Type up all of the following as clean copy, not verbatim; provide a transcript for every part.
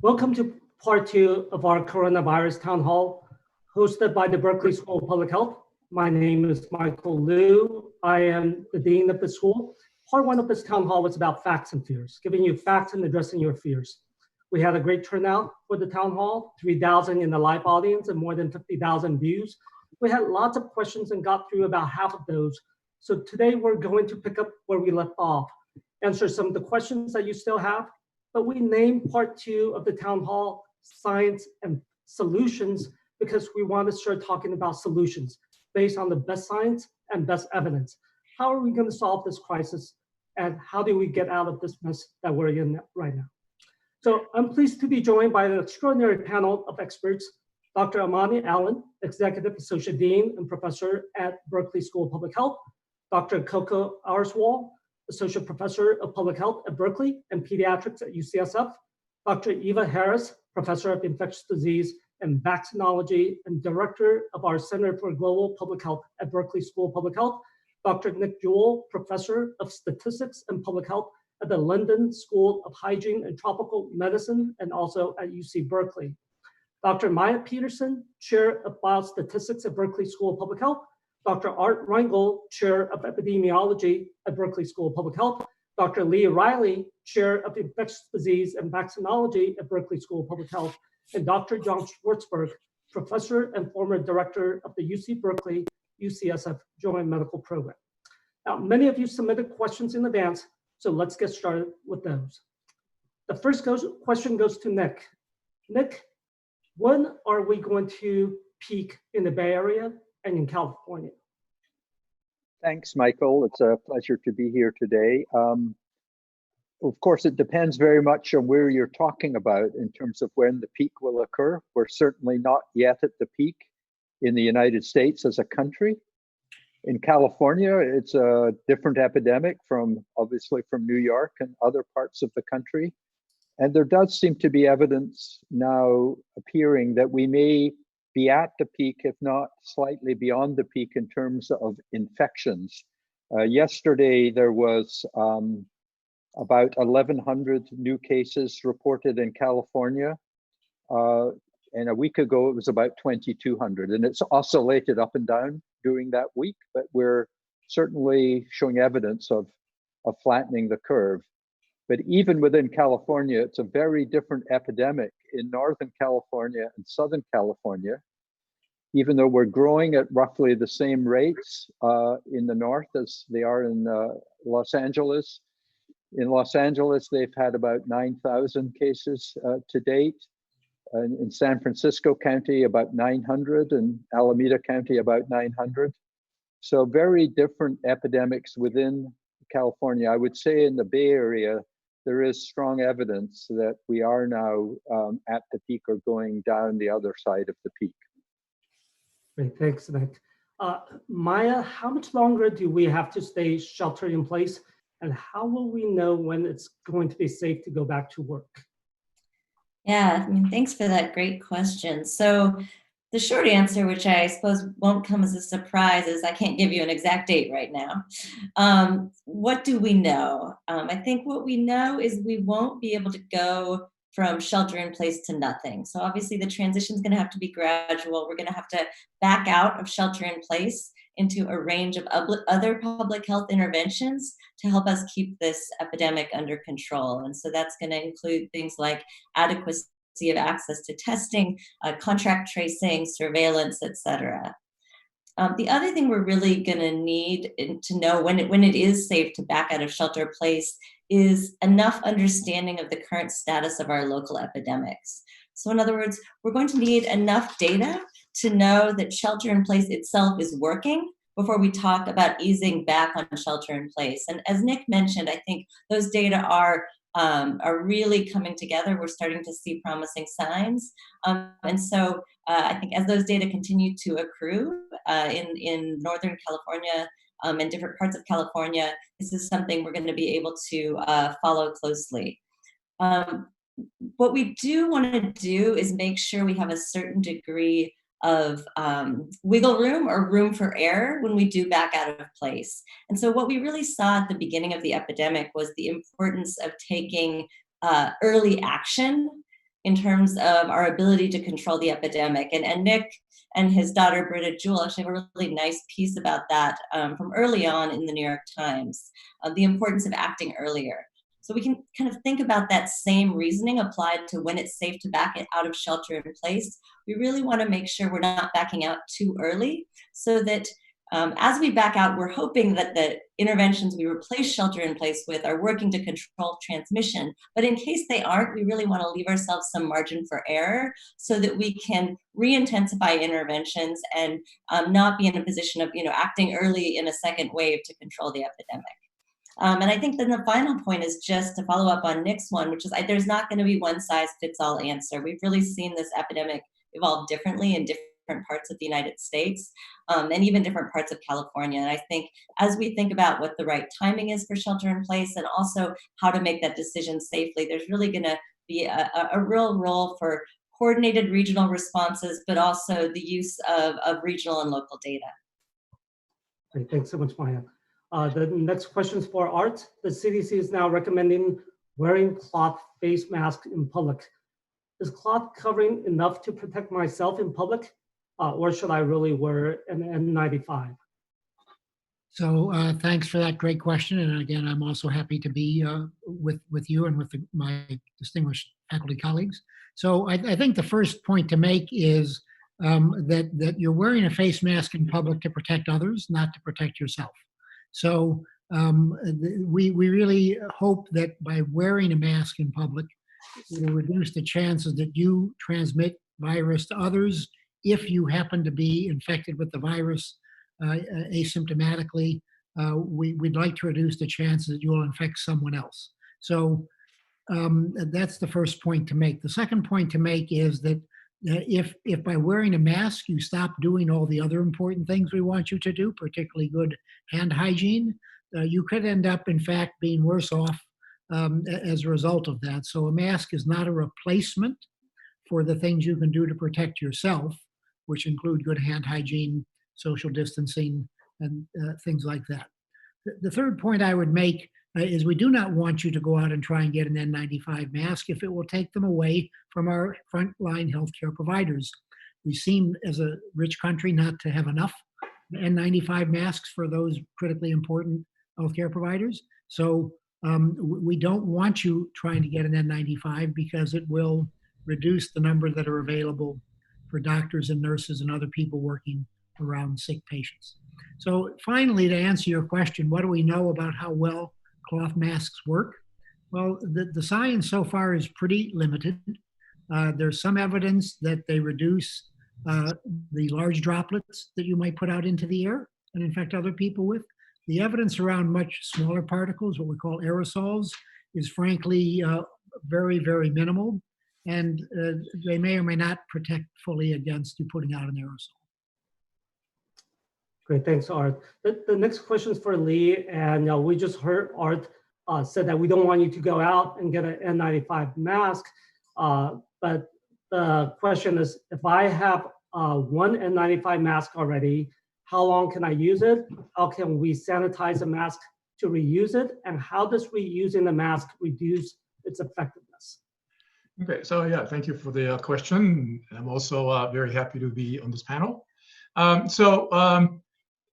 Welcome to part two of our coronavirus town hall, hosted by the Berkeley School of Public Health. My name is Michael Liu. I am the dean of the school. Part one of this town hall was about facts and fears, giving you facts and addressing your fears. We had a great turnout for the town hall, 3,000 in the live audience and more than 50,000 views. We had lots of questions and got through about half of those. So today we're going to pick up where we left off, answer some of the questions that you still have, but we named part two of the town hall Science and Solutions because we want to start talking about solutions based on the best science and best evidence. How are we going to solve this crisis, and how do we get out of this mess that we're in right now? So I'm pleased to be joined by an extraordinary panel of experts: Dr. Amani Allen, Executive Associate Dean and Professor at Berkeley School of Public Health; Dr. Coco Auerswald, Associate Professor of Public Health at Berkeley and Pediatrics at UCSF; Dr. Eva Harris, Professor of Infectious Disease and Vaccinology and Director of our Center for Global Public Health at Berkeley School of Public Health; Dr. Nick Jewell, Professor of Statistics and Public Health at the London School of Hygiene and Tropical Medicine and also at UC Berkeley; Dr. Maya Peterson, Chair of Biostatistics at Berkeley School of Public Health; Dr. Art Reingold, Chair of Epidemiology at Berkeley School of Public Health; Dr. Lee Riley, Chair of Infectious Disease and Vaccinology at Berkeley School of Public Health; and Dr. John Schwartzberg, Professor and former Director of the UC Berkeley UCSF Joint Medical Program. Now, many of you submitted questions in advance, so let's get started with those. The first question goes to Nick. Nick, when are we going to peak in the Bay Area and in California? Thanks, Michael. It's a pleasure to be here today. Of course, it depends very much on where you're talking about in terms of when the peak will occur. We're certainly not yet at the peak in the United States as a country. In California, it's a different epidemic obviously from New York and other parts of the country. And there does seem to be evidence now appearing that we may be at the peak, if not slightly beyond the peak in terms of infections. Yesterday, there was about 1,100 new cases reported in California. And a week ago, it was about 2,200. And it's oscillated up and down during that week, but we're certainly showing evidence of flattening the curve. But even within California, it's a very different epidemic in Northern California and Southern California. Even though we're growing at roughly the same rates in the north as they are in Los Angeles. In Los Angeles, they've had about 9,000 cases to date. In San Francisco County, about 900, and Alameda County, about 900. So very different epidemics within California. I would say in the Bay Area, there is strong evidence that we are now at the peak or going down the other side of the peak. Great, thanks, Nick. Maya, how much longer do we have to stay sheltered in place, and how will we know when it's going to be safe to go back to work? Yeah, thanks for that great question. So the short answer, which I suppose won't come as a surprise, is I can't give you an exact date right now. What do we know? I think what we know is we won't be able to go from shelter in place to nothing. So obviously the transition is going to have to be gradual. We're going to have to back out of shelter in place into a range of other public health interventions to help us keep this epidemic under control. And so that's going to include things like adequacy of access to testing, contract tracing, surveillance, et cetera. The other thing we're really going to need to know when it is safe to back out of shelter in place is enough understanding of the current status of our local epidemics. So in other words, we're going to need enough data to know that shelter in place itself is working before we talk about easing back on shelter in place. And as Nick mentioned, I think those data are really coming together. We're starting to see promising signs. And so I think as those data continue to accrue in Northern California and different parts of California, this is something we're going to be able to follow closely. What we do want to do is make sure we have a certain degree of wiggle room or room for error when we do back out of place. And so what we really saw at the beginning of the epidemic was the importance of taking early action in terms of our ability to control the epidemic. And Nick and his daughter, Britta Jewell, actually have a really nice piece about that from early on in the New York Times, the importance of acting earlier. So we can kind of think about that same reasoning applied to when it's safe to back it out of shelter in place. We really want to make sure we're not backing out too early, so that as we back out, we're hoping that the interventions we replace shelter in place with are working to control transmission. But in case they aren't, we really want to leave ourselves some margin for error so that we can re-intensify interventions and not be in a position of acting early in a second wave to control the epidemic. And I think then the final point is just to follow up on Nick's one, which is there's not going to be one size fits all answer. We've really seen this epidemic evolve differently in different parts of the United States and even different parts of California. And I think as we think about what the right timing is for shelter in place and also how to make that decision safely, there's really going to be a real role for coordinated regional responses, but also the use of regional and local data. Great, thanks so much, Maya. The next question is for Art. The CDC is now recommending wearing cloth face masks in public. Is cloth covering enough to protect myself in public, or should I really wear an N95? So thanks for that great question. And again, I'm also happy to be with you and with my distinguished faculty colleagues. So I think the first point to make is that you're wearing a face mask in public to protect others, not to protect yourself. So we really hope that by wearing a mask in public, it will reduce the chances that you transmit virus to others if you happen to be infected with the virus asymptomatically. We'd like to reduce the chances that you will infect someone else. So that's the first point to make. The second point to make is that if by wearing a mask you stop doing all the other important things we want you to do, particularly good hand hygiene, you could end up, in fact, being worse off as a result of that. So a mask is not a replacement for the things you can do to protect yourself, which include good hand hygiene, social distancing, and things like that. The third point I would make is we do not want you to go out and try and get an N95 mask if it will take them away from our frontline healthcare providers. We seem, as a rich country, not to have enough N95 masks for those critically important healthcare providers. So we don't want you trying to get an N95 because it will reduce the number that are available for doctors and nurses and other people working around sick patients. So finally, to answer your question, what do we know about how well cloth masks work? Well, the science so far is pretty limited. There's some evidence that they reduce the large droplets that you might put out into the air and infect other people with. The evidence around much smaller particles, what we call aerosols, is frankly very, very minimal. And they may or may not protect fully against you putting out an aerosol. Great, thanks, Art. The next question is for Lee, and we just heard Art said that we don't want you to go out and get an N95 mask, but the question is, if I have one N95 mask already, how long can I use it? How can we sanitize a mask to reuse it? And how does reusing the mask reduce its effectiveness? Okay, so yeah, thank you for the question. I'm also very happy to be on this panel.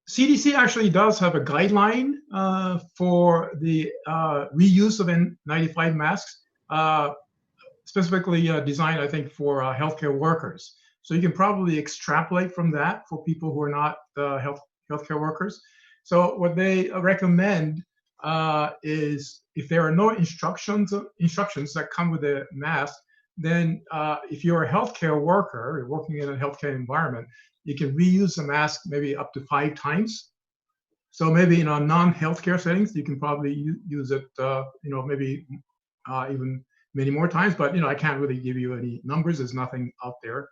CDC actually does have a guideline for the reuse of N95 masks, specifically designed, I think, for healthcare workers. So you can probably extrapolate from that for people who are not healthcare workers. So what they recommend is if there are no instructions that come with the mask, then if you're a healthcare worker, you're working in a healthcare environment, you can reuse the mask maybe up to 5 times. So maybe in a non-healthcare settings, you can probably use it, maybe even many more times. But I can't really give you any numbers. There's nothing out there,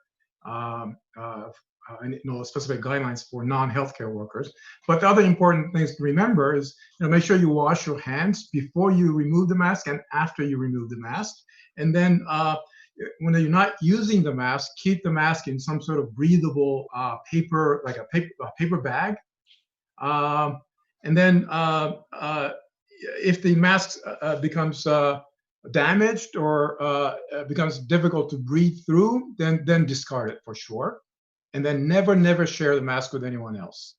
specific guidelines for non-healthcare workers. But the other important things to remember is, make sure you wash your hands before you remove the mask and after you remove the mask. And then when you're not using the mask, keep the mask in some sort of breathable paper, like a paper bag. And then if the mask becomes damaged or becomes difficult to breathe through, then discard it for sure. And then never share the mask with anyone else.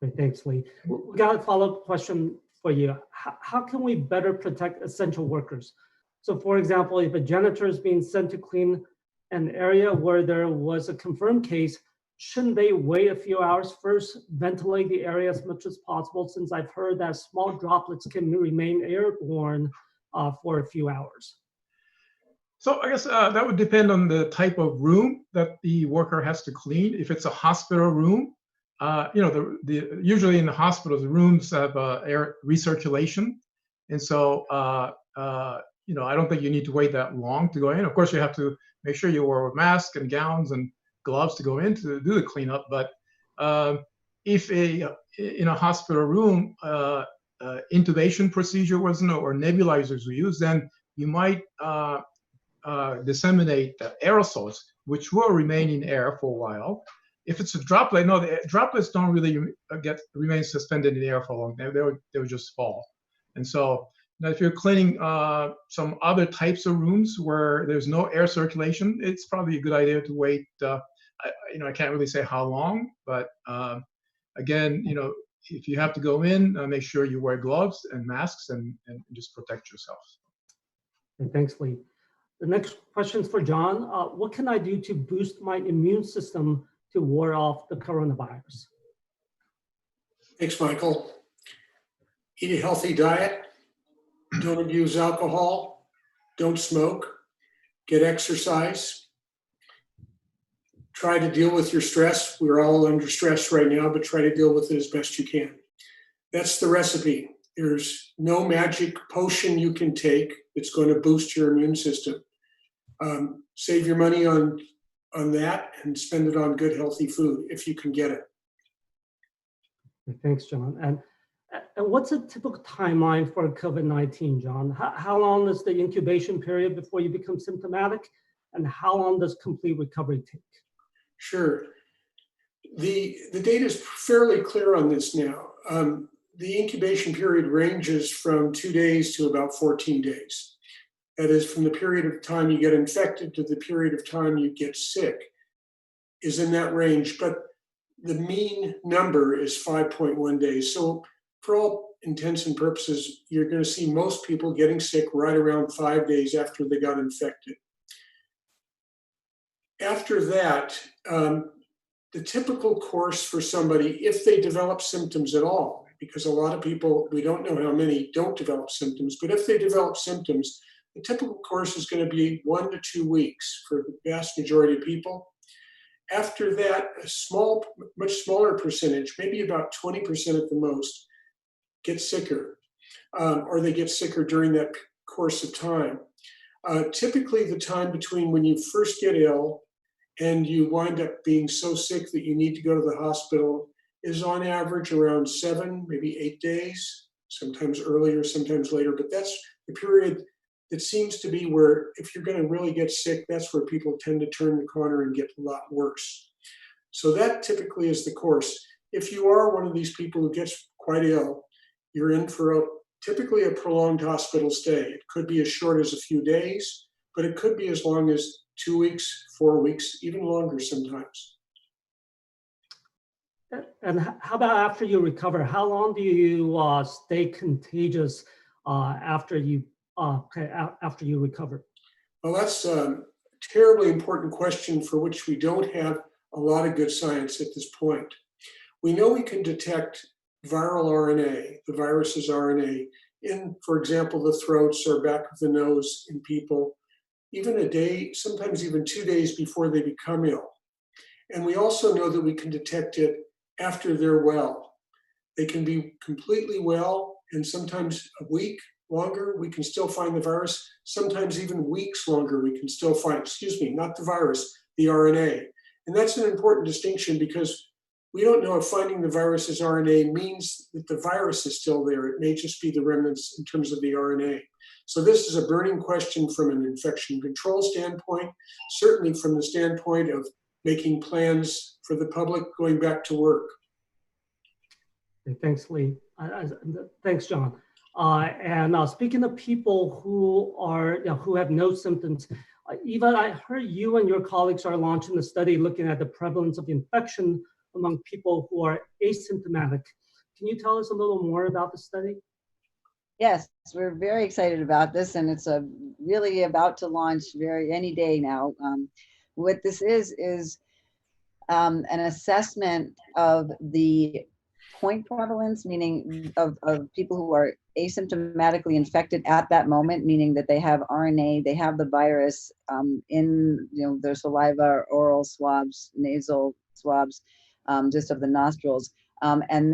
Great, thanks, Lee. We got a follow-up question for you. How can we better protect essential workers? So for example, if a janitor is being sent to clean an area where there was a confirmed case, shouldn't they wait a few hours first, ventilate the area as much as possible, since I've heard that small droplets can remain airborne for a few hours? So I guess that would depend on the type of room that the worker has to clean. If it's a hospital room, usually in the hospitals, the rooms have air recirculation. And so, I don't think you need to wait that long to go in. Of course, you have to make sure you wear a mask and gowns and gloves to go in to do the cleanup. But if in a hospital room, intubation procedure wasn't or nebulizers were used, then you might disseminate the aerosols, which will remain in air for a while. If it's a droplet, no, the droplets don't really remain suspended in the air for long. They would just fall. And so now if you're cleaning some other types of rooms where there's no air circulation, it's probably a good idea to wait. I can't really say how long, but again, if you have to go in, make sure you wear gloves and masks and just protect yourself. And thanks, Lee. The next question is for John. What can I do to boost my immune system to ward off the coronavirus? Thanks, Michael. Eat a healthy diet. Don't abuse alcohol. Don't smoke. Get exercise. Try to deal with your stress. We're all under stress right now, but try to deal with it as best you can. That's the recipe. There's no magic potion you can take that's going to boost your immune system. Save your money on that and spend it on good, healthy food if you can get it. Thanks, John. And what's a typical timeline for COVID-19, John? How long is the incubation period before you become symptomatic? And how long does complete recovery take? Sure. The data is fairly clear on this now. The incubation period ranges from 2 days to about 14 days. That is, from the period of time you get infected to the period of time you get sick is in that range, but the mean number is 5.1 days. So for all intents and purposes, you're going to see most people getting sick right around 5 days after they got infected. After that, the typical course for somebody, if they develop symptoms at all, because a lot of people, we don't know how many don't develop symptoms, but if they develop symptoms, the typical course is going to be 1 to 2 weeks for the vast majority of people. After that, a much smaller percentage, maybe about 20% at the most, get sicker, or they get sicker during that course of time. Typically, the time between when you first get ill and you wind up being so sick that you need to go to the hospital is on average around 7, maybe 8 days, sometimes earlier, sometimes later, but that's the period that seems to be where if you're going to really get sick, that's where people tend to turn the corner and get a lot worse. So that typically is the course. If you are one of these people who gets quite ill, you're in for typically a prolonged hospital stay. It could be as short as a few days, but it could be as long as 2 weeks, 4 weeks, even longer sometimes. And how about after you recover? How long do you stay contagious after you recover? Well, that's a terribly important question for which we don't have a lot of good science at this point. We know we can detect viral RNA, the virus's RNA, in, for example, the throats or back of the nose in people, even a day, sometimes even 2 days before they become ill. And we also know that we can detect it after they're well. They can be completely well, and sometimes a week longer, we can still find the virus. Sometimes even weeks longer, we can still find, not the virus, the RNA. And that's an important distinction because we don't know if finding the virus's RNA means that the virus is still there. It may just be the remnants in terms of the RNA. So this is a burning question from an infection control standpoint, certainly from the standpoint of making plans for the public going back to work. Okay, thanks, Lee. Thanks, John. Speaking of people who have no symptoms, Eva, I heard you and your colleagues are launching a study looking at the prevalence of infection among people who are asymptomatic. Can you tell us a little more about the study? Yes, we're very excited about this, and it's really about to launch any day now. What this is an assessment of the point prevalence, meaning of people who are asymptomatically infected at that moment, meaning that they have RNA, they have the virus in their saliva, oral swabs, nasal swabs, just of the nostrils.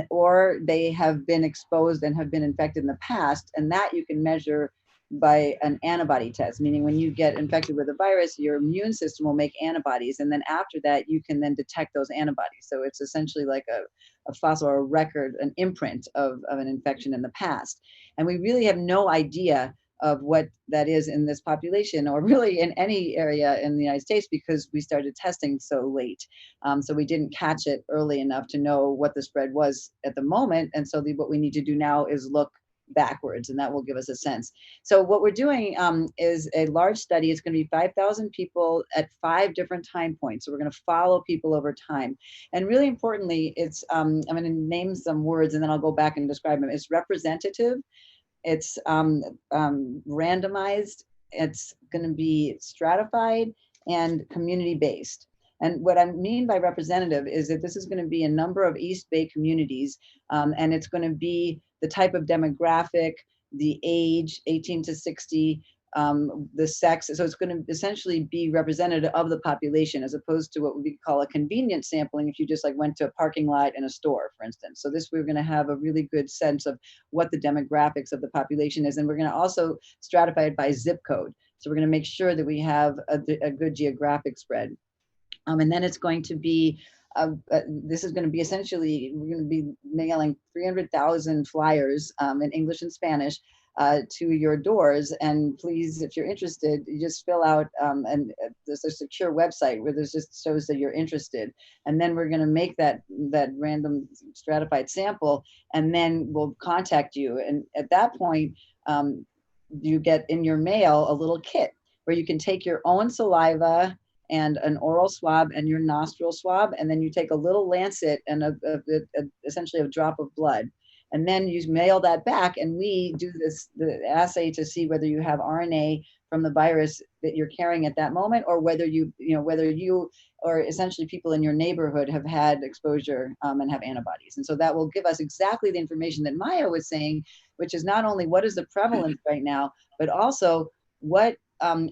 Or they have been exposed and have been infected in the past, and that you can measure by an antibody test, meaning when you get infected with a virus, your immune system will make antibodies, and then after that, you can then detect those antibodies. So it's essentially like a fossil or a record, an imprint of an infection in the past. And we really have no idea of what that is in this population, or really in any area in the United States, because we started testing so late. So we didn't catch it early enough to know what the spread was at the moment. And so what we need to do now is look backwards, and that will give us a sense. So what we're doing is a large study. It's going to be 5,000 people at 5 different time points. So we're going to follow people over time. And really importantly, it's I'm going to name some words and then I'll go back and describe them. It's representative, it's randomized, it's going to be stratified, and community-based. And what I mean by representative is that this is going to be a number of East Bay communities, and it's going to be the type of demographic, the age, 18 to 60, the sex. So it's going to essentially be representative of the population, as opposed to what we call a convenient sampling if you just like went to a parking lot in a store, for instance. So this, we're going to have a really good sense of what the demographics of the population is. And we're going to also stratify it by zip code. So we're going to make sure that we have a good geographic spread. And then it's going to be, this is going to be essentially, we're going to be mailing 300,000 flyers in English and Spanish to your doors. And please, if you're interested, you just fill out, and there's a secure website where this just shows that you're interested. And then we're going to make that random stratified sample, and then we'll contact you. And at that point, you get in your mail a little kit where you can take your own saliva and an oral swab and your nostril swab, and then you take a little lancet and essentially a drop of blood. And then you mail that back, and we do the assay to see whether you have RNA from the virus that you're carrying at that moment, or whether you or essentially people in your neighborhood have had exposure and have antibodies. And so that will give us exactly the information that Maya was saying, which is not only what is the prevalence right now, but also what,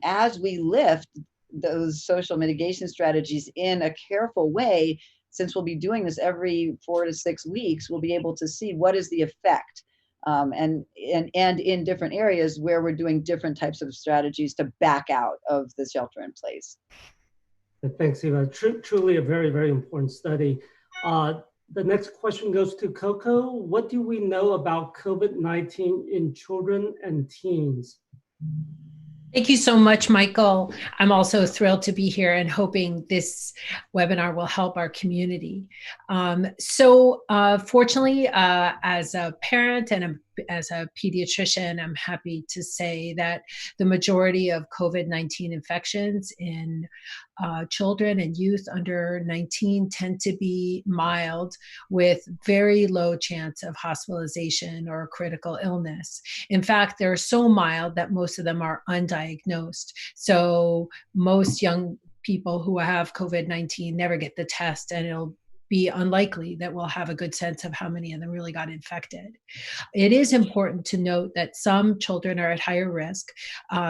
as we lift those social mitigation strategies in a careful way, since we'll be doing this every 4 to 6 weeks, we'll be able to see what is the effect, and in different areas where we're doing different types of strategies to back out of the shelter in place. Thanks, Eva. Truly a very, very important study. The next question goes to Coco. What do we know about COVID-19 in children and teens? Thank you so much, Michael. I'm also thrilled to be here and hoping this webinar will help our community. Fortunately, as a parent and as a pediatrician, I'm happy to say that the majority of COVID-19 infections in children and youth under 19 tend to be mild, with very low chance of hospitalization or critical illness. In fact, they're so mild that most of them are undiagnosed. So most young people who have COVID-19 never get the test, and it'll be unlikely that we'll have a good sense of how many of them really got infected. It is important to note that some children are at higher risk.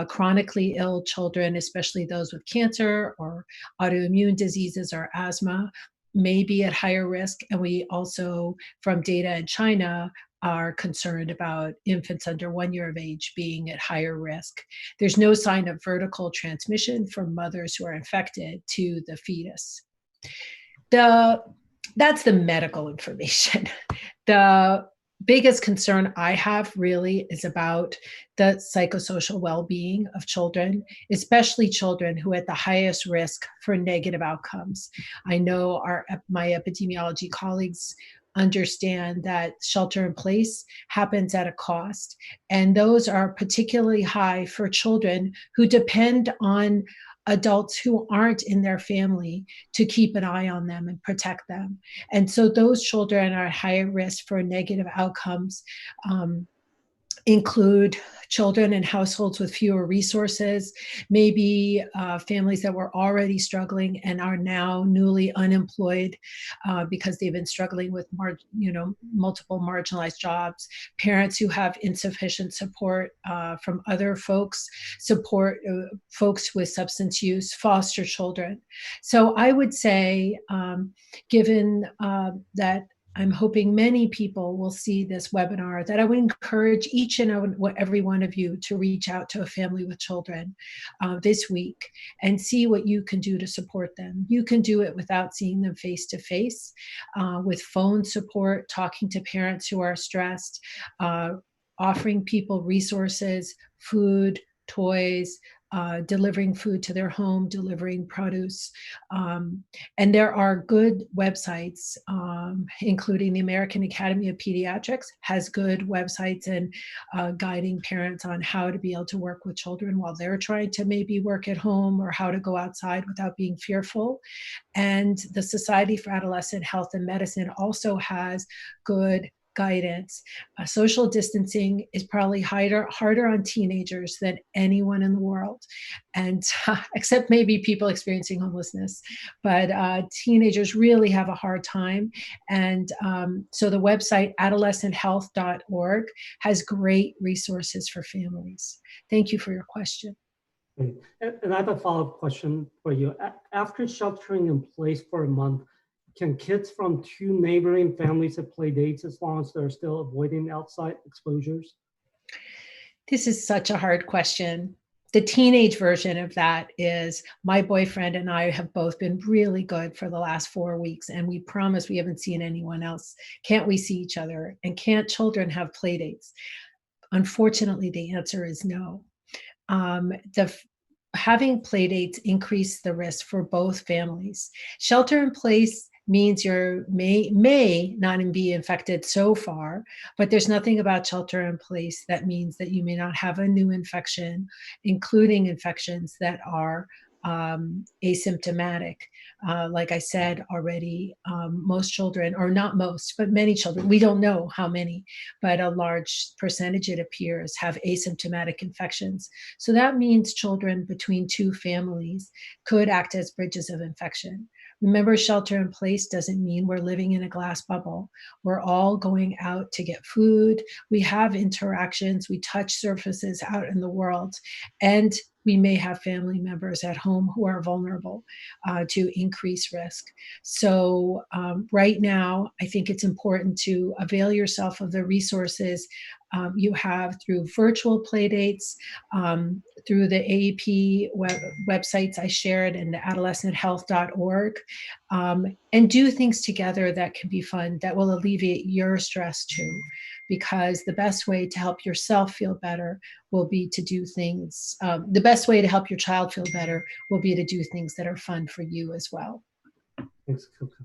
Chronically ill children, especially those with cancer or autoimmune diseases or asthma, may be at higher risk. And we also, from data in China, are concerned about infants under 1 year of age being at higher risk. There's no sign of vertical transmission from mothers who are infected to the fetus. That's the medical information. The biggest concern I have really is about the psychosocial well-being of children, especially children who are at the highest risk for negative outcomes. I know my epidemiology colleagues understand that shelter in place happens at a cost. And those are particularly high for children who depend on adults who aren't in their family to keep an eye on them and protect them. And so those children are at higher risk for negative outcomes. Include children in households with fewer resources, maybe families that were already struggling and are now newly unemployed because they've been struggling with multiple marginalized jobs, parents who have insufficient support from other folks, folks with substance use, foster children. So I would say, given that I'm hoping many people will see this webinar, that I would encourage each and every one of you to reach out to a family with children this week and see what you can do to support them. You can do it without seeing them face to face, with phone support, talking to parents who are stressed, offering people resources, food, toys, delivering food to their home, delivering produce. And there are good websites, including the American Academy of Pediatrics has good websites and guiding parents on how to be able to work with children while they're trying to maybe work at home, or how to go outside without being fearful. And the Society for Adolescent Health and Medicine also has good guidance. Social distancing is probably harder on teenagers than anyone in the world, and except maybe people experiencing homelessness. But teenagers really have a hard time. And so the website adolescenthealth.org has great resources for families. Thank you for your question. And I have a follow-up question for you. After sheltering in place for a month, can kids from two neighboring families have play dates as long as they're still avoiding outside exposures? This is such a hard question. The teenage version of that is my boyfriend and I have both been really good for the last 4 weeks, and we promise we haven't seen anyone else. Can't we see each other? And can't children have play dates? Unfortunately, the answer is no. Having play dates increase the risk for both families. Shelter in place means you may not be infected so far, but there's nothing about shelter in place that means that you may not have a new infection, including infections that are asymptomatic. Like I said already, most children, or not most, but many children, we don't know how many, but a large percentage, it appears, have asymptomatic infections. So that means children between two families could act as bridges of infection. Remember, shelter in place doesn't mean we're living in a glass bubble. We're all going out to get food. We have interactions. We touch surfaces out in the world. And we may have family members at home who are vulnerable to increased risk. So right now, I think it's important to avail yourself of the resources you have through virtual playdates, through the AAP websites I shared, and the adolescenthealth.org, and do things together that can be fun, that will alleviate your stress too. Because the best way to help yourself feel better will be to do things, the best way to help your child feel better will be to do things that are fun for you as well. Thanks, Coco.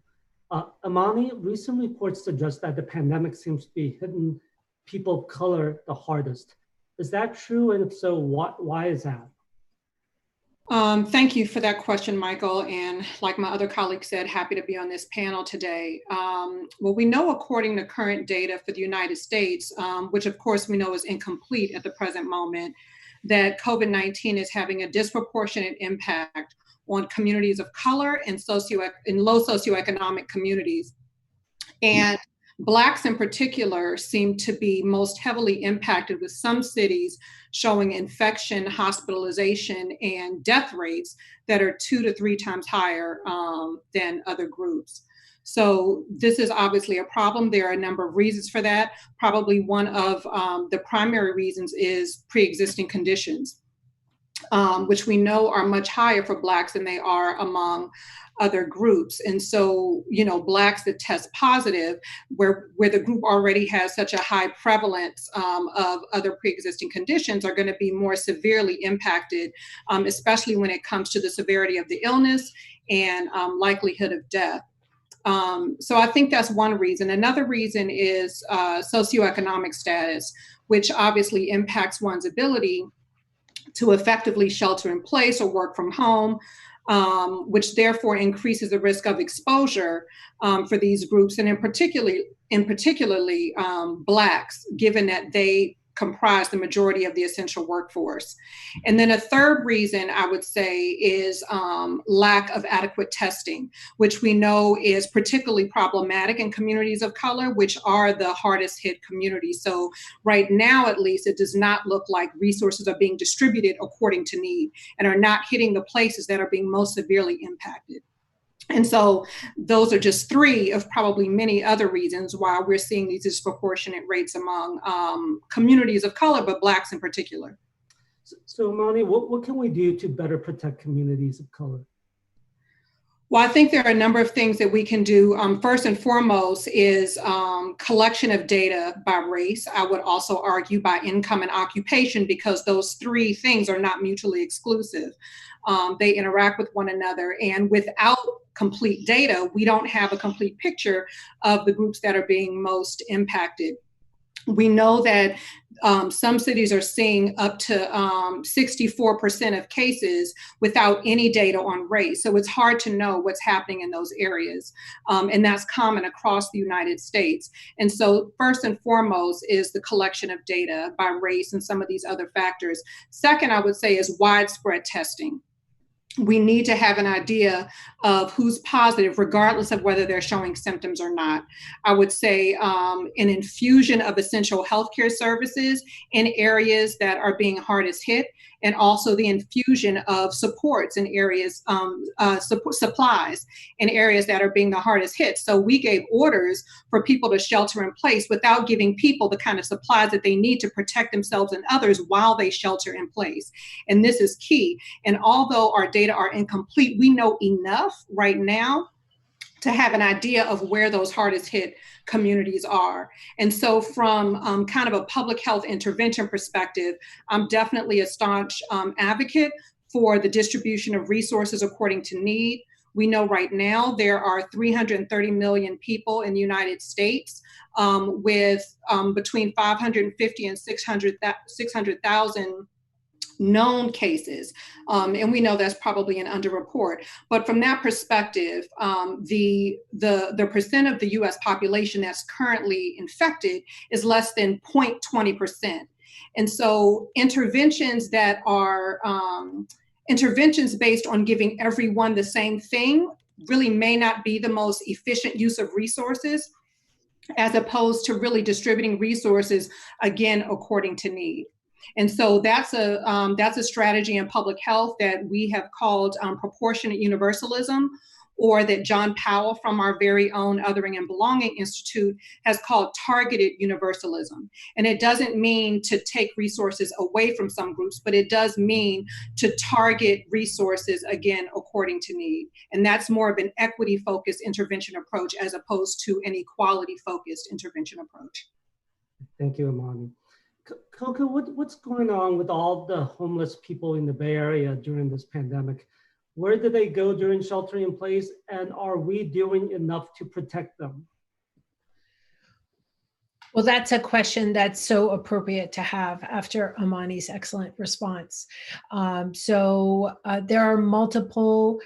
Amani, recent reports suggest that the pandemic seems to be hitting people of color the hardest. Is that true? And if so, why is that? Thank you for that question, Michael. And like my other colleague said, happy to be on this panel today. Well, we know, according to current data for the United States, which of course we know is incomplete at the present moment, that COVID-19 is having a disproportionate impact on communities of color and low socioeconomic communities. And Blacks in particular seem to be most heavily impacted, with some cities showing infection, hospitalization, and death rates that are 2 to 3 times higher than other groups. So this is obviously a problem. There are a number of reasons for that. Probably one of the primary reasons is pre-existing conditions, which we know are much higher for Blacks than they are among other groups. And so, Blacks that test positive, where the group already has such a high prevalence of other pre-existing conditions, are going to be more severely impacted, especially when it comes to the severity of the illness and likelihood of death. So I think that's one reason. Another reason is socioeconomic status, which obviously impacts one's ability to effectively shelter in place or work from home, which therefore increases the risk of exposure for these groups, and in particularly Blacks, given that they comprise the majority of the essential workforce. And then a third reason I would say is lack of adequate testing, which we know is particularly problematic in communities of color, which are the hardest hit communities. So right now, at least, it does not look like resources are being distributed according to need and are not hitting the places that are being most severely impacted. And so those are just three of probably many other reasons why we're seeing these disproportionate rates among communities of color, but Blacks in particular. So Imani, what can we do to better protect communities of color? Well, I think there are a number of things that we can do. First and foremost is collection of data by race. I would also argue by income and occupation, because those three things are not mutually exclusive. They interact with one another, and without complete data, we don't have a complete picture of the groups that are being most impacted. We know that some cities are seeing up to 64% of cases without any data on race. So it's hard to know what's happening in those areas. And that's common across the United States. And so first and foremost is the collection of data by race and some of these other factors. Second, I would say, is widespread testing. We need to have an idea of who's positive, regardless of whether they're showing symptoms or not. I would say an infusion of essential healthcare services in areas that are being hardest hit, and also the infusion of supports in areas, supplies in areas that are being the hardest hit. So we gave orders for people to shelter in place without giving people the kind of supplies that they need to protect themselves and others while they shelter in place. And this is key. And although our data are incomplete, we know enough right now to have an idea of where those hardest hit communities are. And so from kind of a public health intervention perspective, I'm definitely a staunch advocate for the distribution of resources according to need. We know right now there are 330 million people in the United States with between 550 and 600,000 known cases. And we know that's probably an underreport. But from that perspective, the percent of the US population that's currently infected is less than 0.20%. And so interventions that are interventions based on giving everyone the same thing really may not be the most efficient use of resources, as opposed to really distributing resources, again, according to need. And so that's a strategy in public health that we have called proportionate universalism, or that John Powell from our very own Othering and Belonging Institute has called targeted universalism. And it doesn't mean to take resources away from some groups, but it does mean to target resources, again, according to need. And that's more of an equity-focused intervention approach as opposed to an equality-focused intervention approach. Thank you, Imani. Coco, what's going on with all the homeless people in the Bay Area during this pandemic? Where did they go during sheltering in place, and are we doing enough to protect them? Well, that's a question that's so appropriate to have after Imani's excellent response. There are multiple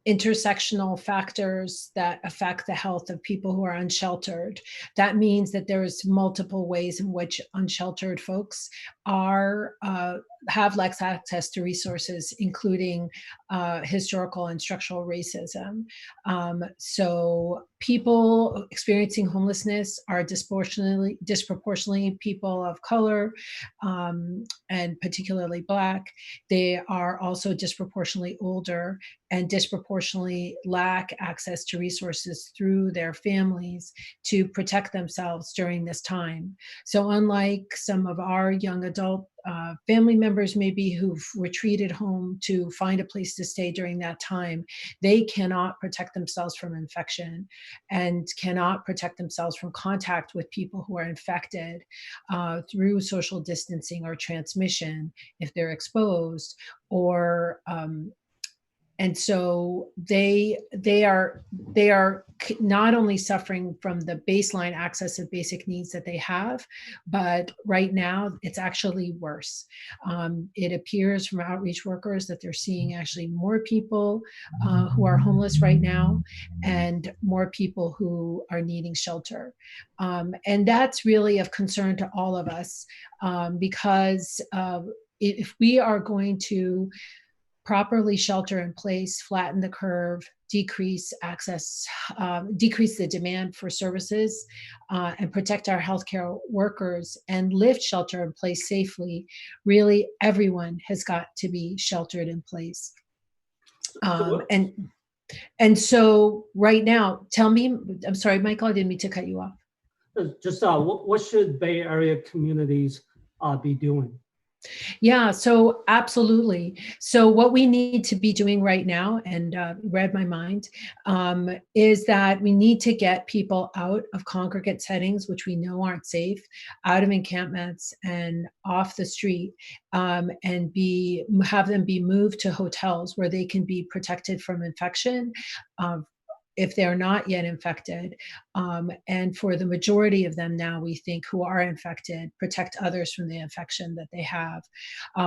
intersectional factors that affect the health of people who are unsheltered. That means that there's multiple ways in which unsheltered folks are have less access to resources, including historical and structural racism. So people experiencing homelessness are disproportionately people of color, and particularly Black. They are also disproportionately older and disproportionately lack access to resources through their families to protect themselves during this time. So unlike some of our young adult family members maybe who've retreated home to find a place to stay during that time, they cannot protect themselves from infection and cannot protect themselves from contact with people who are infected through social distancing or transmission if they're exposed, or And so they are not only suffering from the baseline access of basic needs that they have, but right now it's actually worse. It appears from outreach workers that they're seeing actually more people who are homeless right now and more people who are needing shelter. And that's really of concern to all of us because if we are going to properly shelter in place, flatten the curve, decrease access, decrease the demand for services, and protect our healthcare workers and lift shelter in place safely, really everyone has got to be sheltered in place. And so right now, tell me, I'm sorry, Michael, I didn't mean to cut you off. Just what should Bay Area communities be doing? Yeah, so absolutely. So what we need to be doing right now, and read my mind, is that we need to get people out of congregate settings, which we know aren't safe, out of encampments and off the street, and have them be moved to hotels where they can be protected from infection. If they're not yet infected. And for the majority of them now, we think who are infected, protect others from the infection that they have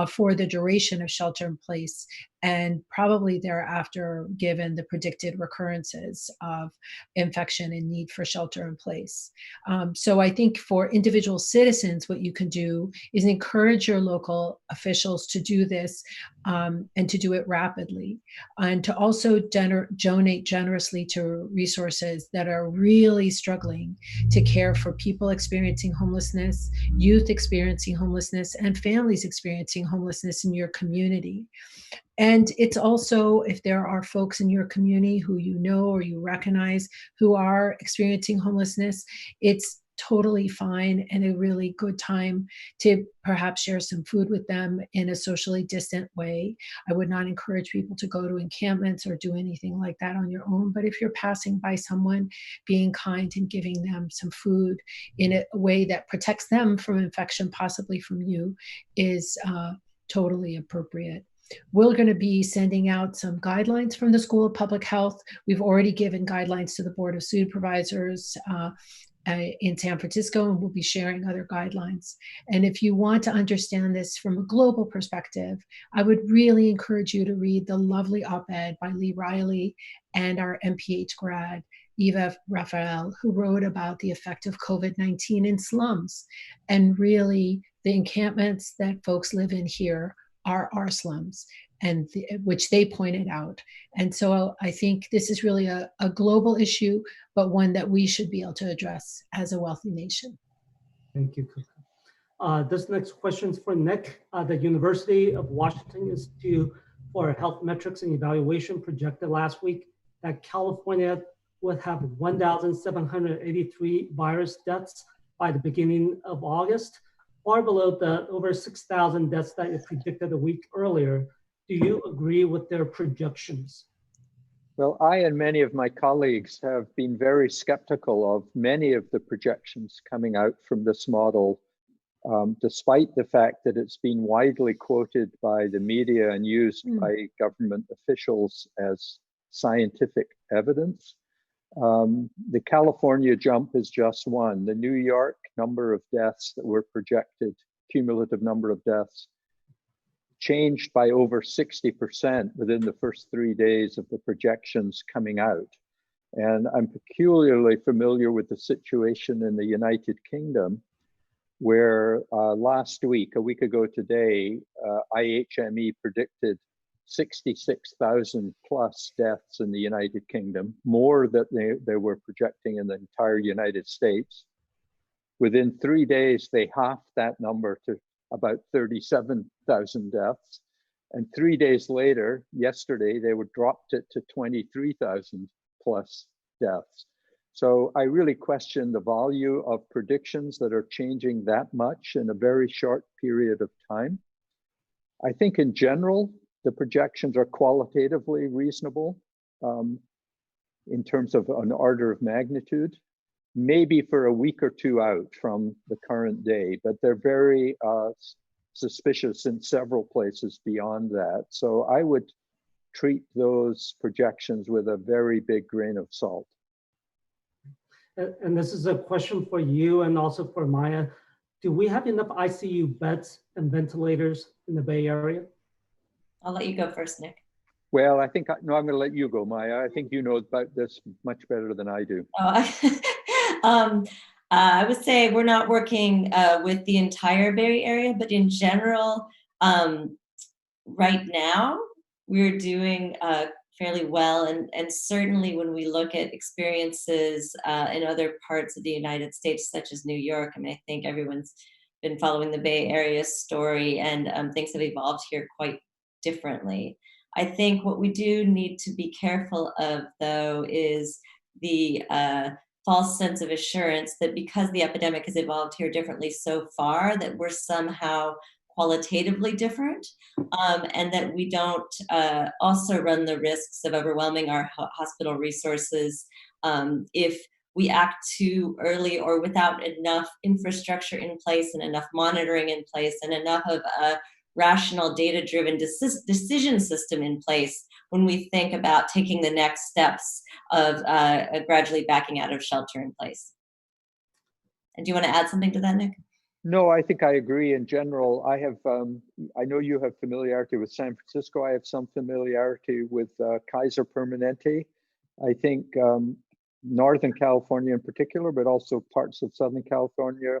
for the duration of shelter in place, and probably thereafter, given the predicted recurrences of infection and need for shelter in place. So I think for individual citizens, what you can do is encourage your local officials to do this and to do it rapidly, and to also donate generously to resources that are really struggling to care for people experiencing homelessness, youth experiencing homelessness, and families experiencing homelessness in your community. And it's also, if there are folks in your community who you know or you recognize who are experiencing homelessness, it's totally fine and a really good time to perhaps share some food with them in a socially distant way. I would not encourage people to go to encampments or do anything like that on your own, but if you're passing by someone, being kind and giving them some food in a way that protects them from infection, possibly from you, is totally appropriate. We're going to be sending out some guidelines from the School of Public Health. We've already given guidelines to the Board of Supervisors in San Francisco, and we'll be sharing other guidelines. And if you want to understand this from a global perspective, I would really encourage you to read the lovely op-ed by Lee Riley and our MPH grad, Eva Raphael, who wrote about the effect of COVID-19 in slums. And really, the encampments that folks live in here are our slums, and which they pointed out. And so I think this is really a global issue, but one that we should be able to address as a wealthy nation. Thank you, Kuka. This next question is for Nick. The University of Washington Institute for Health Metrics and Evaluation projected last week that California would have 1,783 virus deaths by the beginning of August, far below the over 6,000 deaths that it predicted a week earlier. Do you agree with their projections? Well, I and many of my colleagues have been very skeptical of many of the projections coming out from this model, despite the fact that it's been widely quoted by the media and used by government officials as scientific evidence. The California jump is just one. The New York number of deaths that were projected, cumulative number of deaths, changed by over 60% within the first 3 days of the projections coming out. And I'm peculiarly familiar with the situation in the United Kingdom, where last week, a week ago today, IHME predicted 66,000 plus deaths in the United Kingdom, more than they were projecting in the entire United States. Within 3 days, they halved that number to about 37,000 deaths. And 3 days later, yesterday, they would dropped it to 23,000 plus deaths. So I really question the value of predictions that are changing that much in a very short period of time. I think in general, the projections are qualitatively reasonable in terms of an order of magnitude, maybe for a week or two out from the current day, but they're very suspicious in several places beyond that. So I would treat those projections with a very big grain of salt. And this is a question for you and also for Maya. Do we have enough ICU beds and ventilators in the Bay Area? I'll let you go first, Nick. Well, I think, no, I'm going to let you go, Maya. I think you know about this much better than I do. I would say we're not working with the entire Bay Area, but in general, right now, we're doing fairly well. And certainly when we look at experiences in other parts of the United States, such as New York, I mean, I think everyone's been following the Bay Area story, and things have evolved here quite differently. I think what we do need to be careful of, though, is the false sense of assurance that because the epidemic has evolved here differently so far, that we're somehow qualitatively different, and that we don't also run the risks of overwhelming our hospital resources if we act too early or without enough infrastructure in place and enough monitoring in place and enough of a rational data-driven decision system in place when we think about taking the next steps of gradually backing out of shelter in place. And do you want to add something to that, Nick? No, I think I agree in general. I have, I know you have familiarity with San Francisco. I have some familiarity with Kaiser Permanente. I think Northern California in particular, but also parts of Southern California,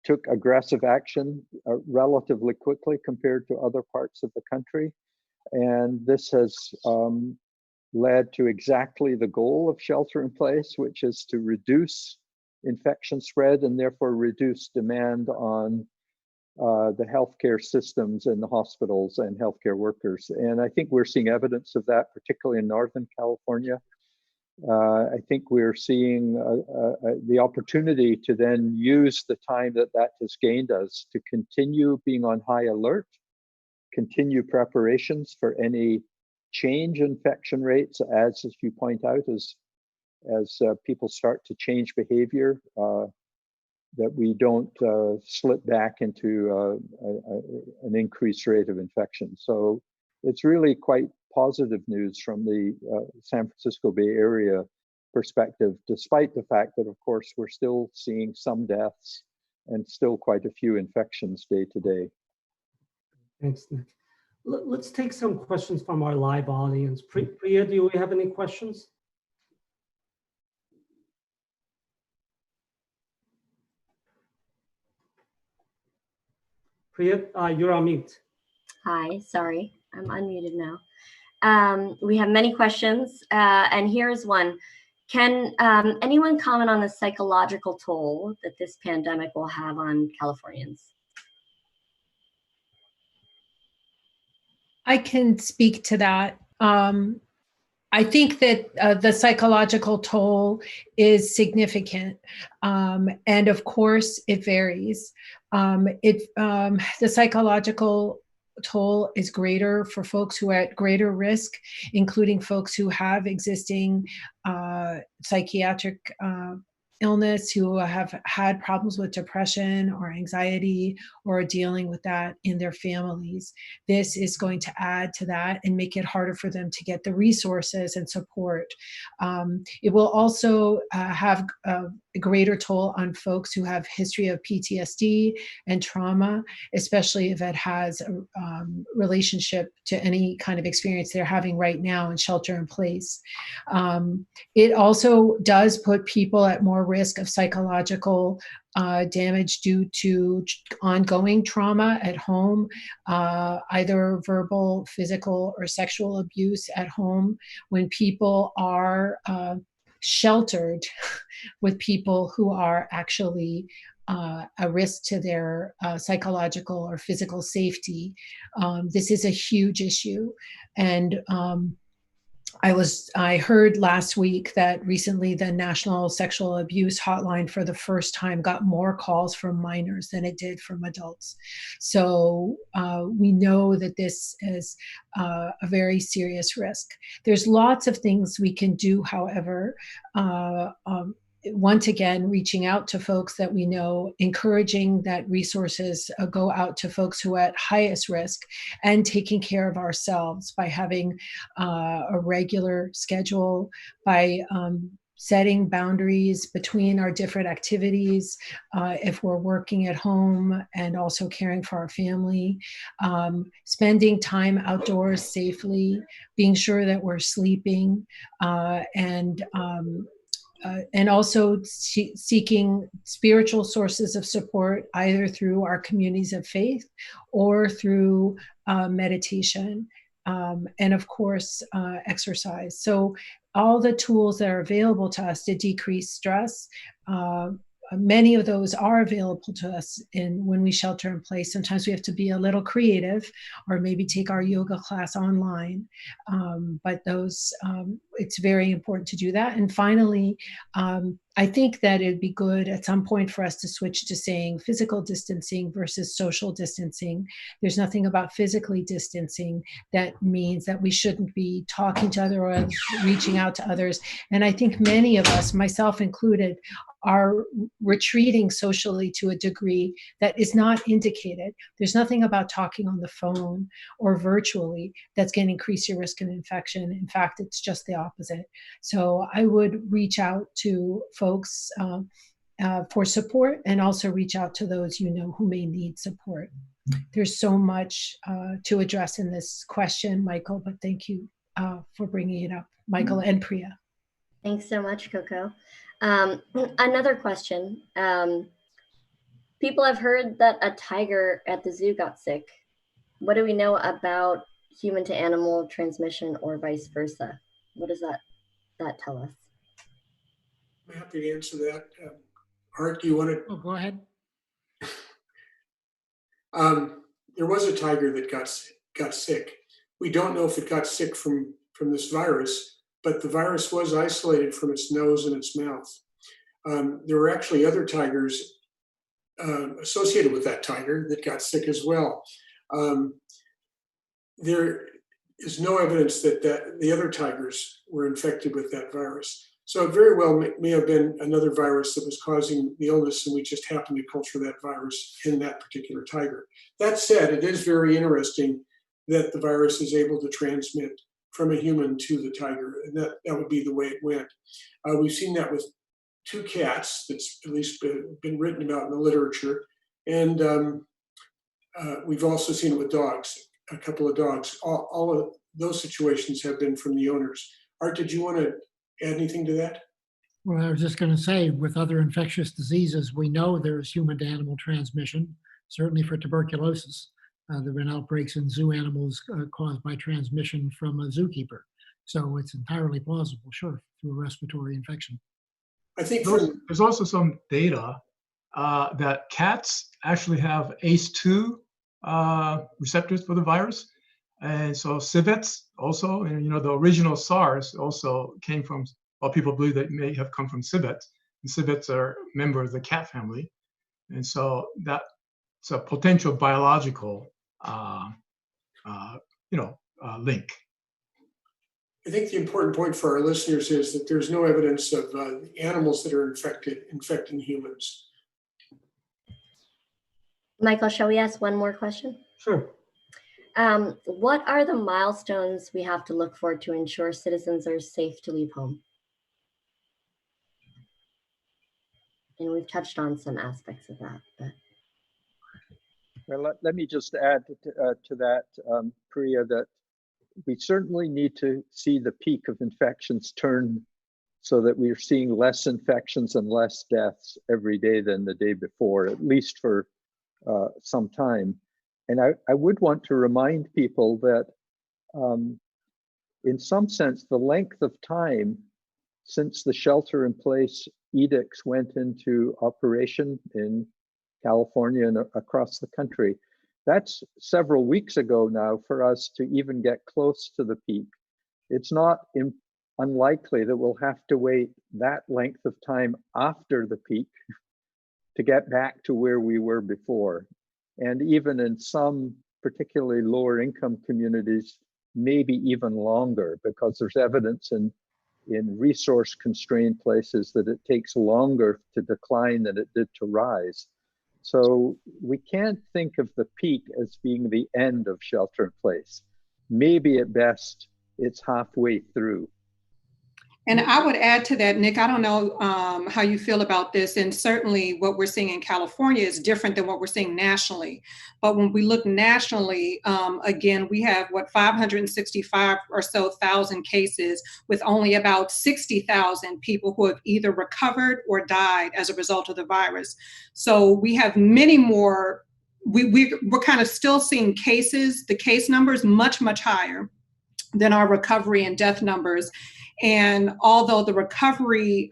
took aggressive action relatively quickly compared to other parts of the country. And this has led to exactly the goal of shelter in place, which is to reduce infection spread and therefore reduce demand on the healthcare systems and the hospitals and healthcare workers. And I think we're seeing evidence of that, particularly in Northern California. I think we're seeing the opportunity to then use the time that that has gained us to continue being on high alert, continue preparations for any change in infection rates, as you point out, as people start to change behavior, that we don't slip back into an increased rate of infection. So it's really quite positive news from the San Francisco Bay Area perspective, despite the fact that, of course, we're still seeing some deaths and still quite a few infections day to day. Thanks, Nick. Let's take some questions from our live audience. Priya, do we have any questions? Priya, you're on mute. Hi, sorry, I'm unmuted now. We have many questions, and here's one. Can anyone comment on the psychological toll that this pandemic will have on Californians? I can speak to that. I think that the psychological toll is significant, and of course it varies. The psychological toll is greater for folks who are at greater risk, including folks who have existing psychiatric illness, who have had problems with depression or anxiety or are dealing with that in their families. This is going to add to that and make it harder for them to get the resources and support. It will also have a greater toll on folks who have history of PTSD and trauma, especially if it has a relationship to any kind of experience they're having right now in shelter in place. It also does put people at more risk of psychological damage due to ongoing trauma at home, either verbal, physical, or sexual abuse at home, when people are sheltered with people who are actually a risk to their psychological or physical safety. This is a huge issue. And I heard last week that recently the National Sexual Abuse Hotline for the first time got more calls from minors than it did from adults. So we know that this is a very serious risk. There's lots of things we can do, however, once again, reaching out to folks that we know, encouraging that resources go out to folks who are at highest risk, and taking care of ourselves by having a regular schedule, by setting boundaries between our different activities, if we're working at home and also caring for our family, spending time outdoors safely, being sure that we're sleeping, and also seeking spiritual sources of support, either through our communities of faith or through meditation, and of course, exercise. So all the tools that are available to us to decrease stress, many of those are available to us when we shelter in place. Sometimes we have to be a little creative, or maybe take our yoga class online. But it's very important to do that. And finally, I think that it'd be good at some point for us to switch to saying physical distancing versus social distancing. There's nothing about physically distancing that means that we shouldn't be talking to others, reaching out to others. And I think many of us, myself included, are retreating socially to a degree that is not indicated. There's nothing about talking on the phone or virtually that's going to increase your risk of infection. In fact, it's just the opposite. So I would reach out to folks for support, and also reach out to those you know who may need support. There's so much to address in this question, Michael, but thank you for bringing it up, Michael and Priya. Thanks so much, Coco. Another question. People have heard that a tiger at the zoo got sick. What do we know about human to animal transmission or vice versa? What does that tell us? I'm happy to answer that. Art, do you want to? Oh, go ahead. There was a tiger that got sick. We don't know if it got sick from this virus, but the virus was isolated from its nose and its mouth. There were actually other tigers associated with that tiger that got sick as well. There is no evidence that the other tigers were infected with that virus. So it very well may have been another virus that was causing the illness, and we just happened to culture that virus in that particular tiger. That said, it is very interesting that the virus is able to transmit from a human to the tiger, and that would be the way it went. We've seen that with 2 cats that's at least been written about in the literature, and we've also seen it with dogs, a couple of dogs. All of those situations have been from the owners. Art, did you want to add anything to that? Well, I was just going to say, with other infectious diseases, we know there's human to animal transmission, certainly for tuberculosis. There have been outbreaks in zoo animals caused by transmission from a zookeeper. So it's entirely plausible, sure, through a respiratory infection. I think there's also some data that cats actually have ACE2 receptors for the virus. And so civets also, and the original SARS also came from, well, people believe that it may have come from civets. And civets are a member of the cat family. And so that's a potential biological, link. I think the important point for our listeners is that there's no evidence of animals that are infecting humans. Michael, shall we ask one more question? Sure. What are the milestones we have to look for to ensure citizens are safe to leave home? And we've touched on some aspects of that, but. Well, let me just add to that, Priya, that we certainly need to see the peak of infections turn so that we are seeing less infections and less deaths every day than the day before, at least for some time. And I would want to remind people that in some sense, the length of time since the shelter in place edicts went into operation in California and across the country, that's several weeks ago now for us to even get close to the peak. It's not unlikely that we'll have to wait that length of time after the peak to get back to where we were before. And even in some particularly lower income communities, maybe even longer, because there's evidence in in resource constrained places that it takes longer to decline than it did to rise. So we can't think of the peak as being the end of shelter in place. Maybe at best, it's halfway through. And I would add to that, Nick, I don't know how you feel about this, and certainly what we're seeing in California is different than what we're seeing nationally. But when we look nationally, again, we have 565 or so thousand cases with only about 60,000 people who have either recovered or died as a result of the virus. So we have many more, we're kind of still seeing cases, the case numbers much, much higher than our recovery and death numbers. And although the recovery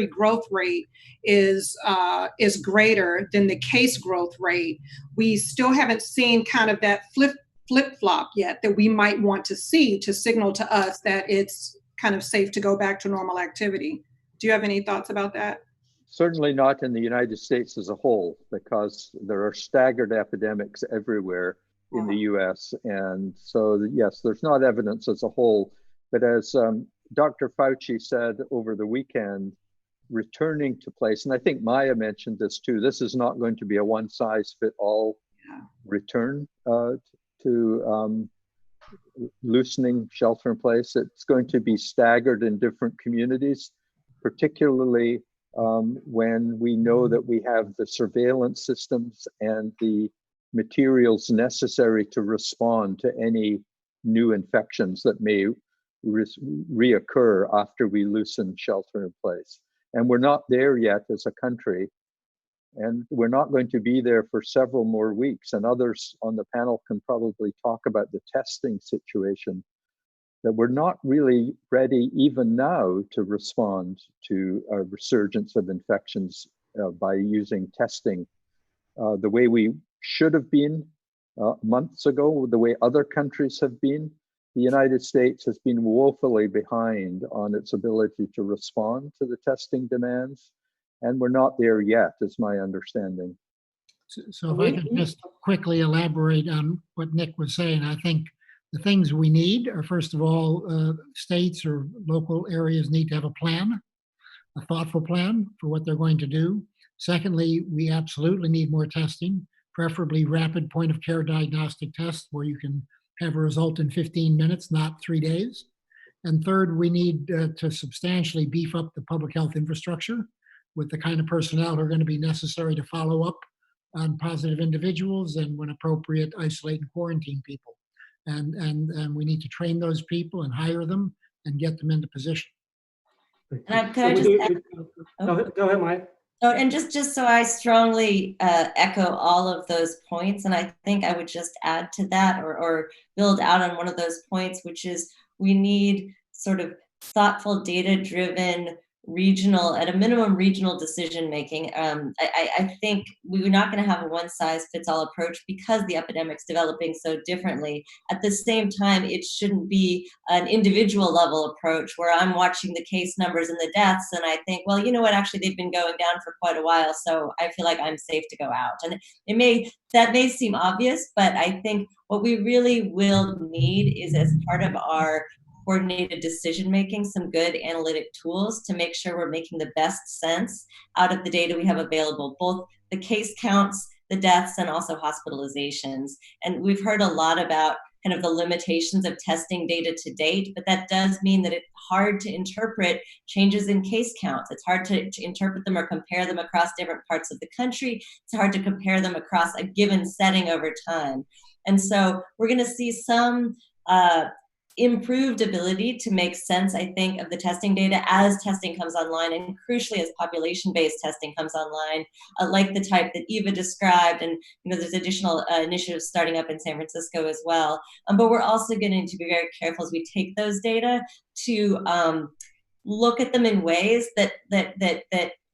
growth rate is greater than the case growth rate, we still haven't seen kind of that flip-flop yet that we might want to see to signal to us that it's kind of safe to go back to normal activity. Do you have any thoughts about that? Certainly not in the United States as a whole, because there are staggered epidemics everywhere in the US. And so, yes, there's not evidence as a whole. But as Dr. Fauci said over the weekend, returning to place, and I think Maya mentioned this too, this is not going to be a one-size-fit-all return to loosening shelter in place. It's going to be staggered in different communities, particularly when we know that we have the surveillance systems and the materials necessary to respond to any new infections that may reoccur after we loosen shelter in place. And we're not there yet as a country, and we're not going to be there for several more weeks. And others on the panel can probably talk about the testing situation, that we're not really ready even now to respond to a resurgence of infections by using testing the way we should have been months ago, the way other countries have been. The United States has been woefully behind on its ability to respond to the testing demands, and we're not there yet, is my understanding. So if I could just quickly elaborate on what Nick was saying, I think the things we need are, first of all, states or local areas need to have a plan, a thoughtful plan for what they're going to do. Secondly, we absolutely need more testing, preferably rapid point of care diagnostic tests where you can have a result in 15 minutes, not 3 days. And third, we need to substantially beef up the public health infrastructure with the kind of personnel who are going to be necessary to follow up on positive individuals and, when appropriate, isolate and quarantine people. And we need to train those people and hire them and get them into position. And can I just add, go ahead, Mike. Oh, and just so I strongly echo all of those points, and I think I would just add to that or build out on one of those points, which is we need sort of thoughtful, data-driven, regional, at a minimum, regional decision making. I think we're not going to have a one-size-fits-all approach because the epidemic's developing so differently. At the same time, it shouldn't be an individual level approach where I'm watching the case numbers and the deaths and I think, well, you know what, actually they've been going down for quite a while, so I feel like I'm safe to go out. And that may seem obvious, but I think what we really will need is, as part of our coordinated decision making, some good analytic tools to make sure we're making the best sense out of the data we have available, both the case counts, the deaths, and also hospitalizations. And we've heard a lot about kind of the limitations of testing data to date, but that does mean that it's hard to interpret changes in case counts. It's hard to interpret them or compare them across different parts of the country. It's hard to compare them across a given setting over time. And so we're going to see some improved ability to make sense, I think, of the testing data as testing comes online, and crucially as population-based testing comes online, like the type that Eva described. And there's additional initiatives starting up in San Francisco as well. But we're also going to need to be very careful as we take those data to look at them in ways that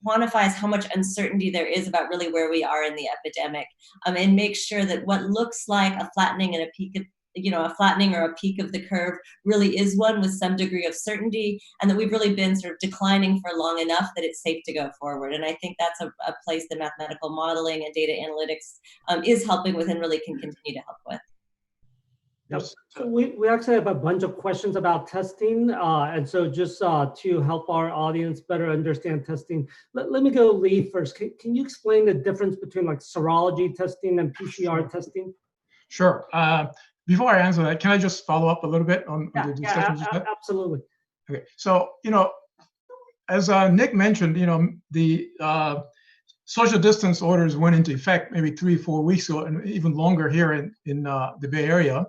quantifies how much uncertainty there is about really where we are in the epidemic, and make sure that what looks like a flattening and a peak of a flattening or a peak of the curve really is one with some degree of certainty, and that we've really been sort of declining for long enough that it's safe to go forward. And I think that's a place that mathematical modeling and data analytics is helping with and really can continue to help with. Just, So we actually have a bunch of questions about testing. And so just to help our audience better understand testing, let me go Lee first. Can you explain the difference between like serology testing and PCR testing? sure. Before I answer that, can I just follow up a little bit on the discussion you had? Absolutely. Okay, so, as Nick mentioned, the social distance orders went into effect maybe 3-4 weeks ago, and even longer here in the Bay Area.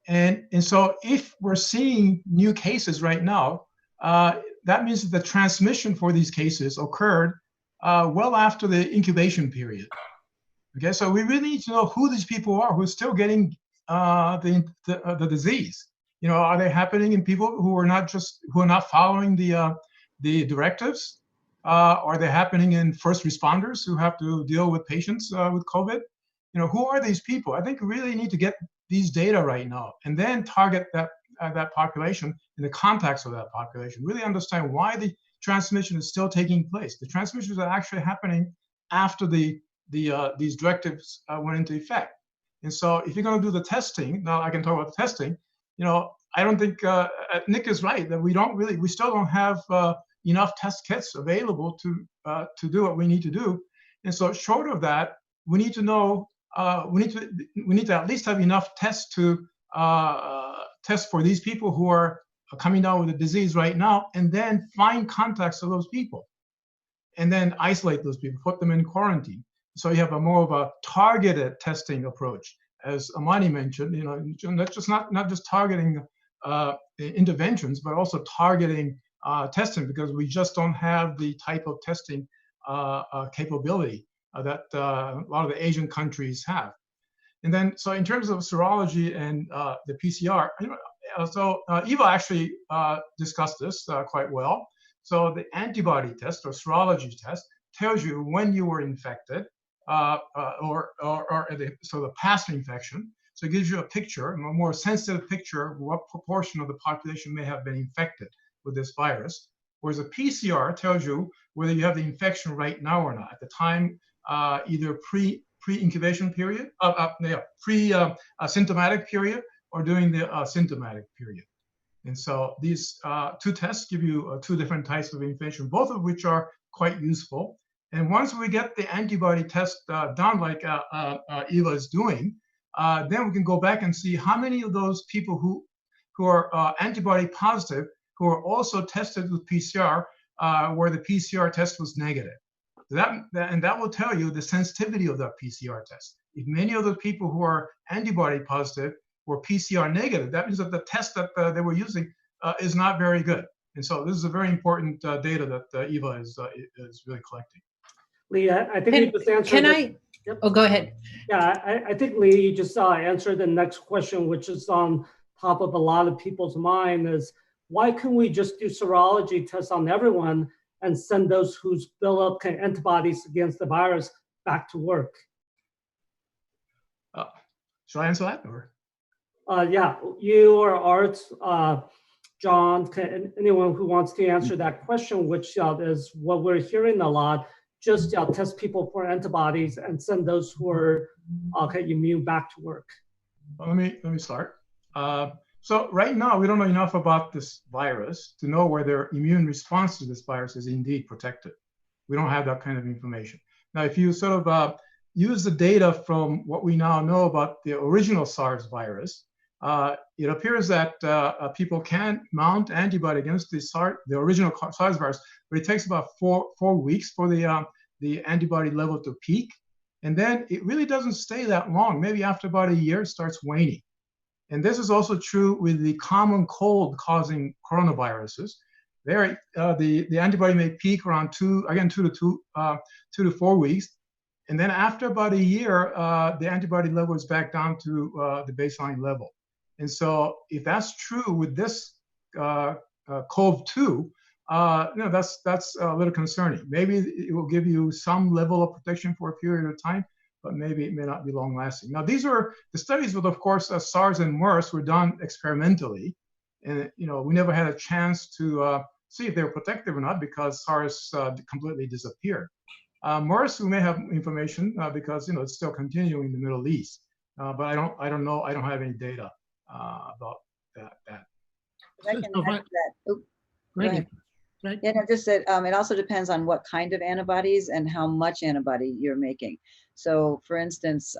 And so if we're seeing new cases right now, that means that the transmission for these cases occurred well after the incubation period. Okay, so we really need to know who these people are who are still getting the disease. Are they happening in people who are not following the directives? Are they happening in first responders who have to deal with patients with COVID? Who are these people? I think we really need to get these data right now and then target that population in the context of that population. Really understand why the transmission is still taking place. The transmissions are actually happening after these directives went into effect. And so if you're going to do the testing, now I can talk about the testing. I don't think Nick is right that we still don't have enough test kits available to do what we need to do. And so short of that, we need to know, we need to at least have enough tests to test for these people who are coming down with the disease right now, and then find contacts of those people, and then isolate those people, put them in quarantine. So you have a more of a targeted testing approach, as Amani mentioned. Not just targeting interventions, but also targeting testing, because we just don't have the type of testing capability that a lot of the Asian countries have. And then, so in terms of serology and the PCR, Eva actually discussed this quite well. So the antibody test or serology test tells you when you were infected, or the past infection. So it gives you a picture, a more sensitive picture of what proportion of the population may have been infected with this virus. Whereas a PCR tells you whether you have the infection right now or not at the time, either pre-incubation period, pre-symptomatic period, or during the symptomatic period. And so these two tests give you two different types of information, both of which are quite useful. And once we get the antibody test done, like Eva is doing, then we can go back and see how many of those people who are antibody positive, who are also tested with PCR, where the PCR test was negative. That will tell you the sensitivity of that PCR test. If many of the people who are antibody positive were PCR negative, that means that the test that they were using is not very good. And so this is a very important data that Eva is really collecting. Lee, I think you just answered. Yep. Oh, go ahead. Yeah, I think Lee, you just answered the next question, which is on top of a lot of people's mind, is why can't we just do serology tests on everyone and send those who's built up antibodies against the virus back to work? Should I answer that, or? Yeah, you or Art, John, anyone who wants to answer that question, which is what we're hearing a lot. Just test people for antibodies and send those who are immune back to work. Well, let me start. So right now, we don't know enough about this virus to know whether immune response to this virus is indeed protected. We don't have that kind of information. Now, if you sort of use the data from what we now know about the original SARS virus, it appears that people can mount antibody against the original SARS virus, but it takes about four weeks for the antibody level to peak. And then it really doesn't stay that long. Maybe after about a year, it starts waning. And this is also true with the common cold causing coronaviruses. There, the antibody may peak around 2 to 4 weeks. And then after about a year, the antibody level is back down to the baseline level. And so if that's true with this COV2, that's a little concerning. Maybe it will give you some level of protection for a period of time, but maybe it may not be long lasting. Now, these are the studies with, of course, SARS and MERS were done experimentally. And, we never had a chance to see if they were protective or not because SARS completely disappeared. MERS, we may have information because, it's still continuing in the Middle East. But I don't know, I don't have any data about that. If I can So if add I- to that. Oh, Go go ahead. ahead. Right. Yeah, no, just that it also depends on what kind of antibodies and how much antibody you're making. So, for instance,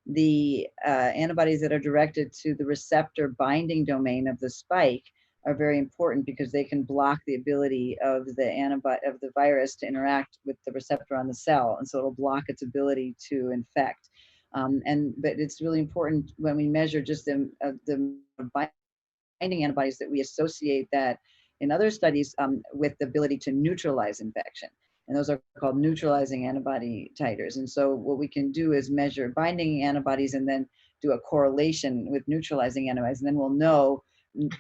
the antibodies that are directed to the receptor binding domain of the spike are very important because they can block the ability of the virus to interact with the receptor on the cell, and so it'll block its ability to infect. But it's really important when we measure just the binding antibodies that we associate that in other studies with the ability to neutralize infection. And those are called neutralizing antibody titers. And so what we can do is measure binding antibodies and then do a correlation with neutralizing antibodies. And then we'll know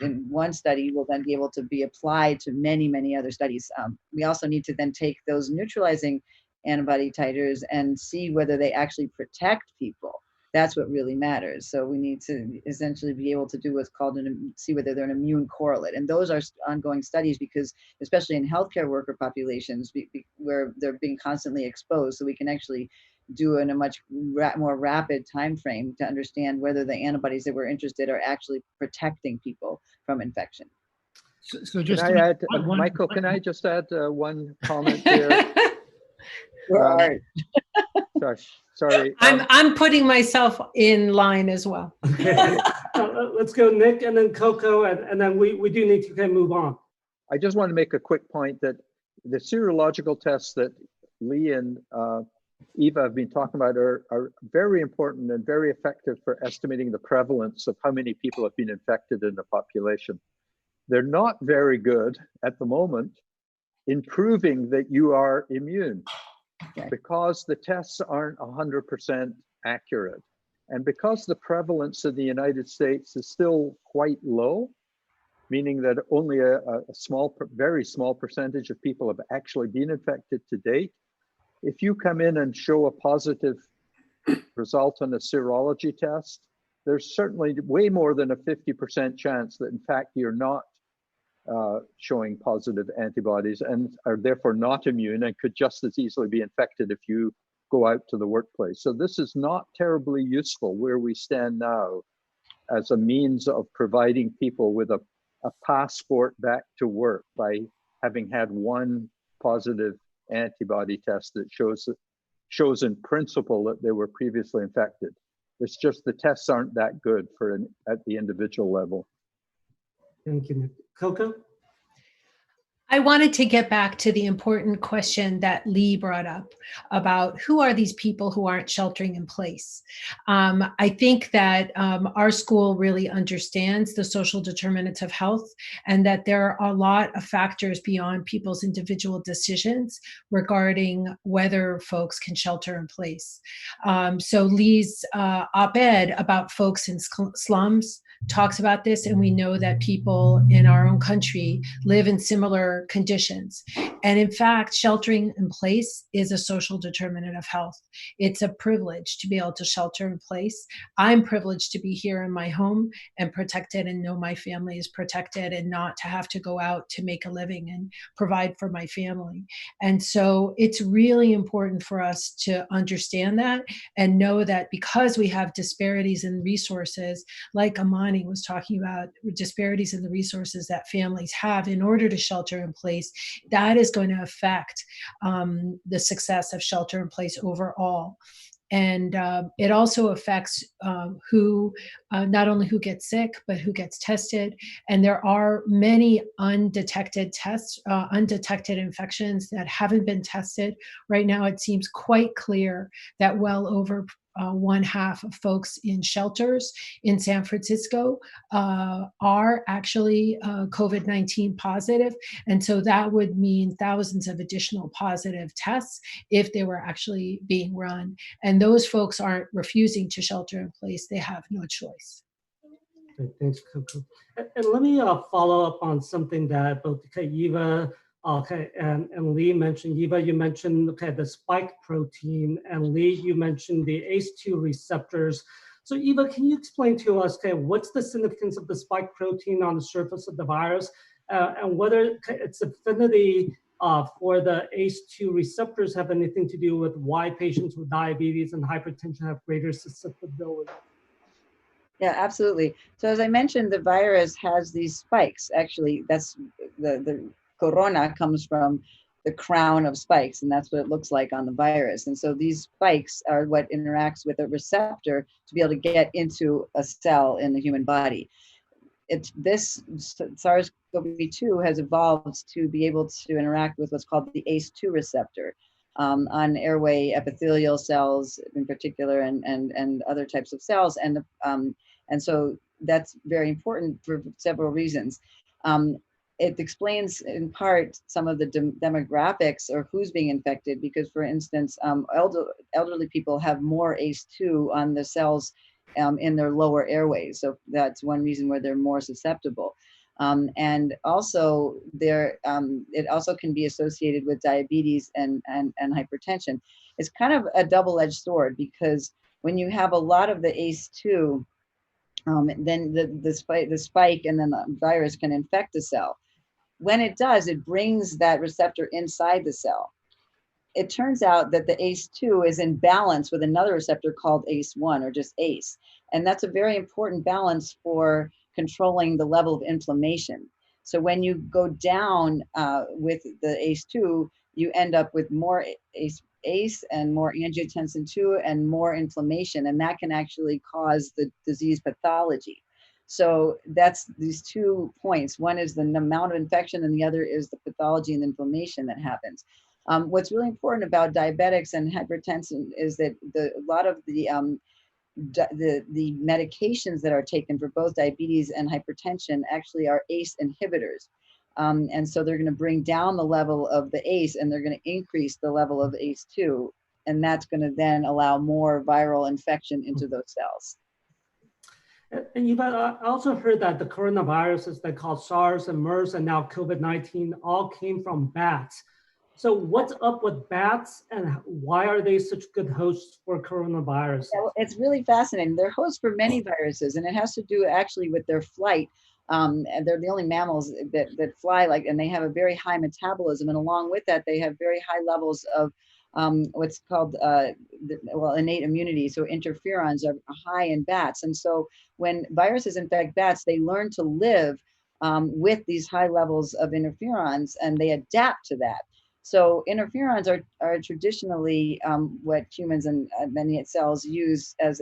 in one study will then be able to be applied to many, many other studies. We also need to then take those neutralizing antibody titers and see whether they actually protect people. That's what really matters. So we need to essentially be able to do what's called see whether they're an immune correlate. And those are ongoing studies because, especially in healthcare worker populations, where they're being constantly exposed, so we can actually do in a much more rapid time frame to understand whether the antibodies that we're interested are actually protecting people from infection. So just Can to I make add, one- Michael, can I just add one comment here? Right. Sorry. I'm putting myself in line as well. Okay. Let's go, Nick, and then Coco, and then we do need to kind of move on. I just want to make a quick point that the serological tests that Lee and Eva have been talking about are very important and very effective for estimating the prevalence of how many people have been infected in the population. They're not very good at the moment in proving that you are immune because the tests aren't 100% accurate. And because the prevalence in the United States is still quite low, meaning that only a very small percentage of people have actually been infected to date, if you come in and show a positive result on a serology test, there's certainly way more than a 50% chance that in fact you're not showing positive antibodies and are therefore not immune and could just as easily be infected if you go out to the workplace. So this is not terribly useful where we stand now as a means of providing people with a passport back to work by having had one positive antibody test that shows in principle that they were previously infected. It's just the tests aren't that good at the individual level. Thank you, Nick. Coco? I wanted to get back to the important question that Lee brought up about who are these people who aren't sheltering in place. I think that our school really understands the social determinants of health and that there are a lot of factors beyond people's individual decisions regarding whether folks can shelter in place. So Lee's op-ed about folks in slums talks about this, and we know that people in our own country live in similar conditions. And in fact, sheltering in place is a social determinant of health. It's a privilege to be able to shelter in place. I'm privileged to be here in my home and protected and know my family is protected and not to have to go out to make a living and provide for my family. And so it's really important for us to understand that and know that because we have disparities in resources, like Amani was talking about, disparities in the resources that families have in order to shelter in place, that is going to affect the success of shelter in place overall. And it also affects not only who gets sick, but who gets tested. And there are many undetected infections that haven't been tested. Right now, it seems quite clear that well over 1/2 of folks in shelters in San Francisco are actually COVID-19 positive. And so that would mean thousands of additional positive tests if they were actually being run. And those folks aren't refusing to shelter in place. They have no choice. Okay, thanks, Coco. And let me follow up on something that both Eva and Lee mentioned. Eva, you mentioned the spike protein, and Lee, you mentioned the ACE2 receptors. So Eva, can you explain to us what's the significance of the spike protein on the surface of the virus, and whether its affinity for the ACE2 receptors have anything to do with why patients with diabetes and hypertension have greater susceptibility? Yeah, absolutely. So as I mentioned, the virus has these spikes. Actually, that's the corona comes from the crown of spikes, and that's what it looks like on the virus. And so these spikes are what interacts with a receptor to be able to get into a cell in the human body. This SARS-CoV-2 has evolved to be able to interact with what's called the ACE2 receptor on airway epithelial cells in particular, and other types of cells. And so that's very important for several reasons. It explains in part some of the demographics or who's being infected, because for instance, elderly people have more ACE2 on the cells in their lower airways. So that's one reason where they're more susceptible. And also it also can be associated with diabetes and hypertension. It's kind of a double-edged sword, because when you have a lot of the ACE2, then the spike and then the virus can infect the cell. When it does, it brings that receptor inside the cell. It turns out that the ACE2 is in balance with another receptor called ACE1, or just ACE. And that's a very important balance for controlling the level of inflammation. So when you go down with the ACE2, you end up with more ACE and more angiotensin 2 and more inflammation, and that can actually cause the disease pathology. So that's these 2 points. One is the amount of infection, and the other is the pathology and inflammation that happens. What's really important about diabetics and hypertension is that a lot of the medications that are taken for both diabetes and hypertension actually are ACE inhibitors. And so they're going to bring down the level of the ACE, and they're going to increase the level of ACE2. And that's going to then allow more viral infection into those cells. And you've also heard that the coronaviruses that cause SARS and MERS and now COVID-19 all came from bats. So what's up with bats, and why are they such good hosts for coronavirus? Yeah, well, it's really fascinating. They're hosts for many viruses, and it has to do actually with their flight. And they're the only mammals that fly, and they have a very high metabolism. And along with that, they have very high levels of what's called innate immunity. So interferons are high in bats. And so when viruses infect bats, they learn to live with these high levels of interferons, and they adapt to that. So interferons are traditionally what humans and many cells use as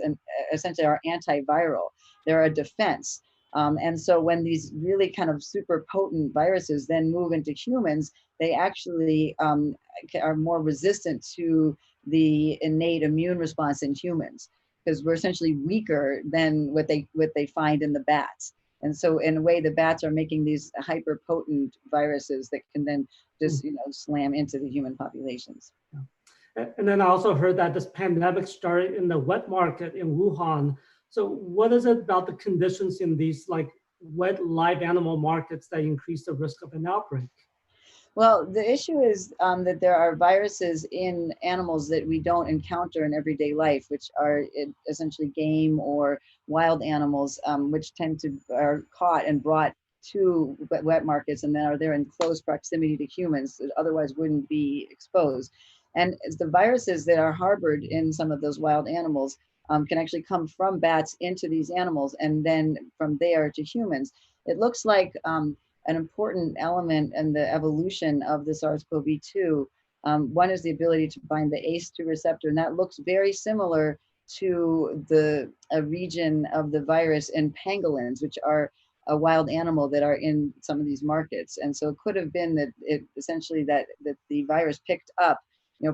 essentially our antiviral. They're a defense. And so when these really kind of super potent viruses then move into humans, they actually are more resistant to the innate immune response in humans, because we're essentially weaker than what they find in the bats. And so in a way, the bats are making these hyper potent viruses that can then just slam into the human populations. And then I also heard that this pandemic started in the wet market in Wuhan. So what is it about the conditions in these wet live animal markets that increase the risk of an outbreak? Well, the issue is that there are viruses in animals that we don't encounter in everyday life, which are essentially game or wild animals, which are caught and brought to wet markets, and then are there in close proximity to humans that otherwise wouldn't be exposed. And the viruses that are harbored in some of those wild animals can actually come from bats into these animals, and then from there to humans. It looks like an important element in the evolution of the SARS-CoV-2. One is the ability to bind the ACE2 receptor, and that looks very similar to a region of the virus in pangolins, which are a wild animal that are in some of these markets. And so it could have been that that the virus picked up,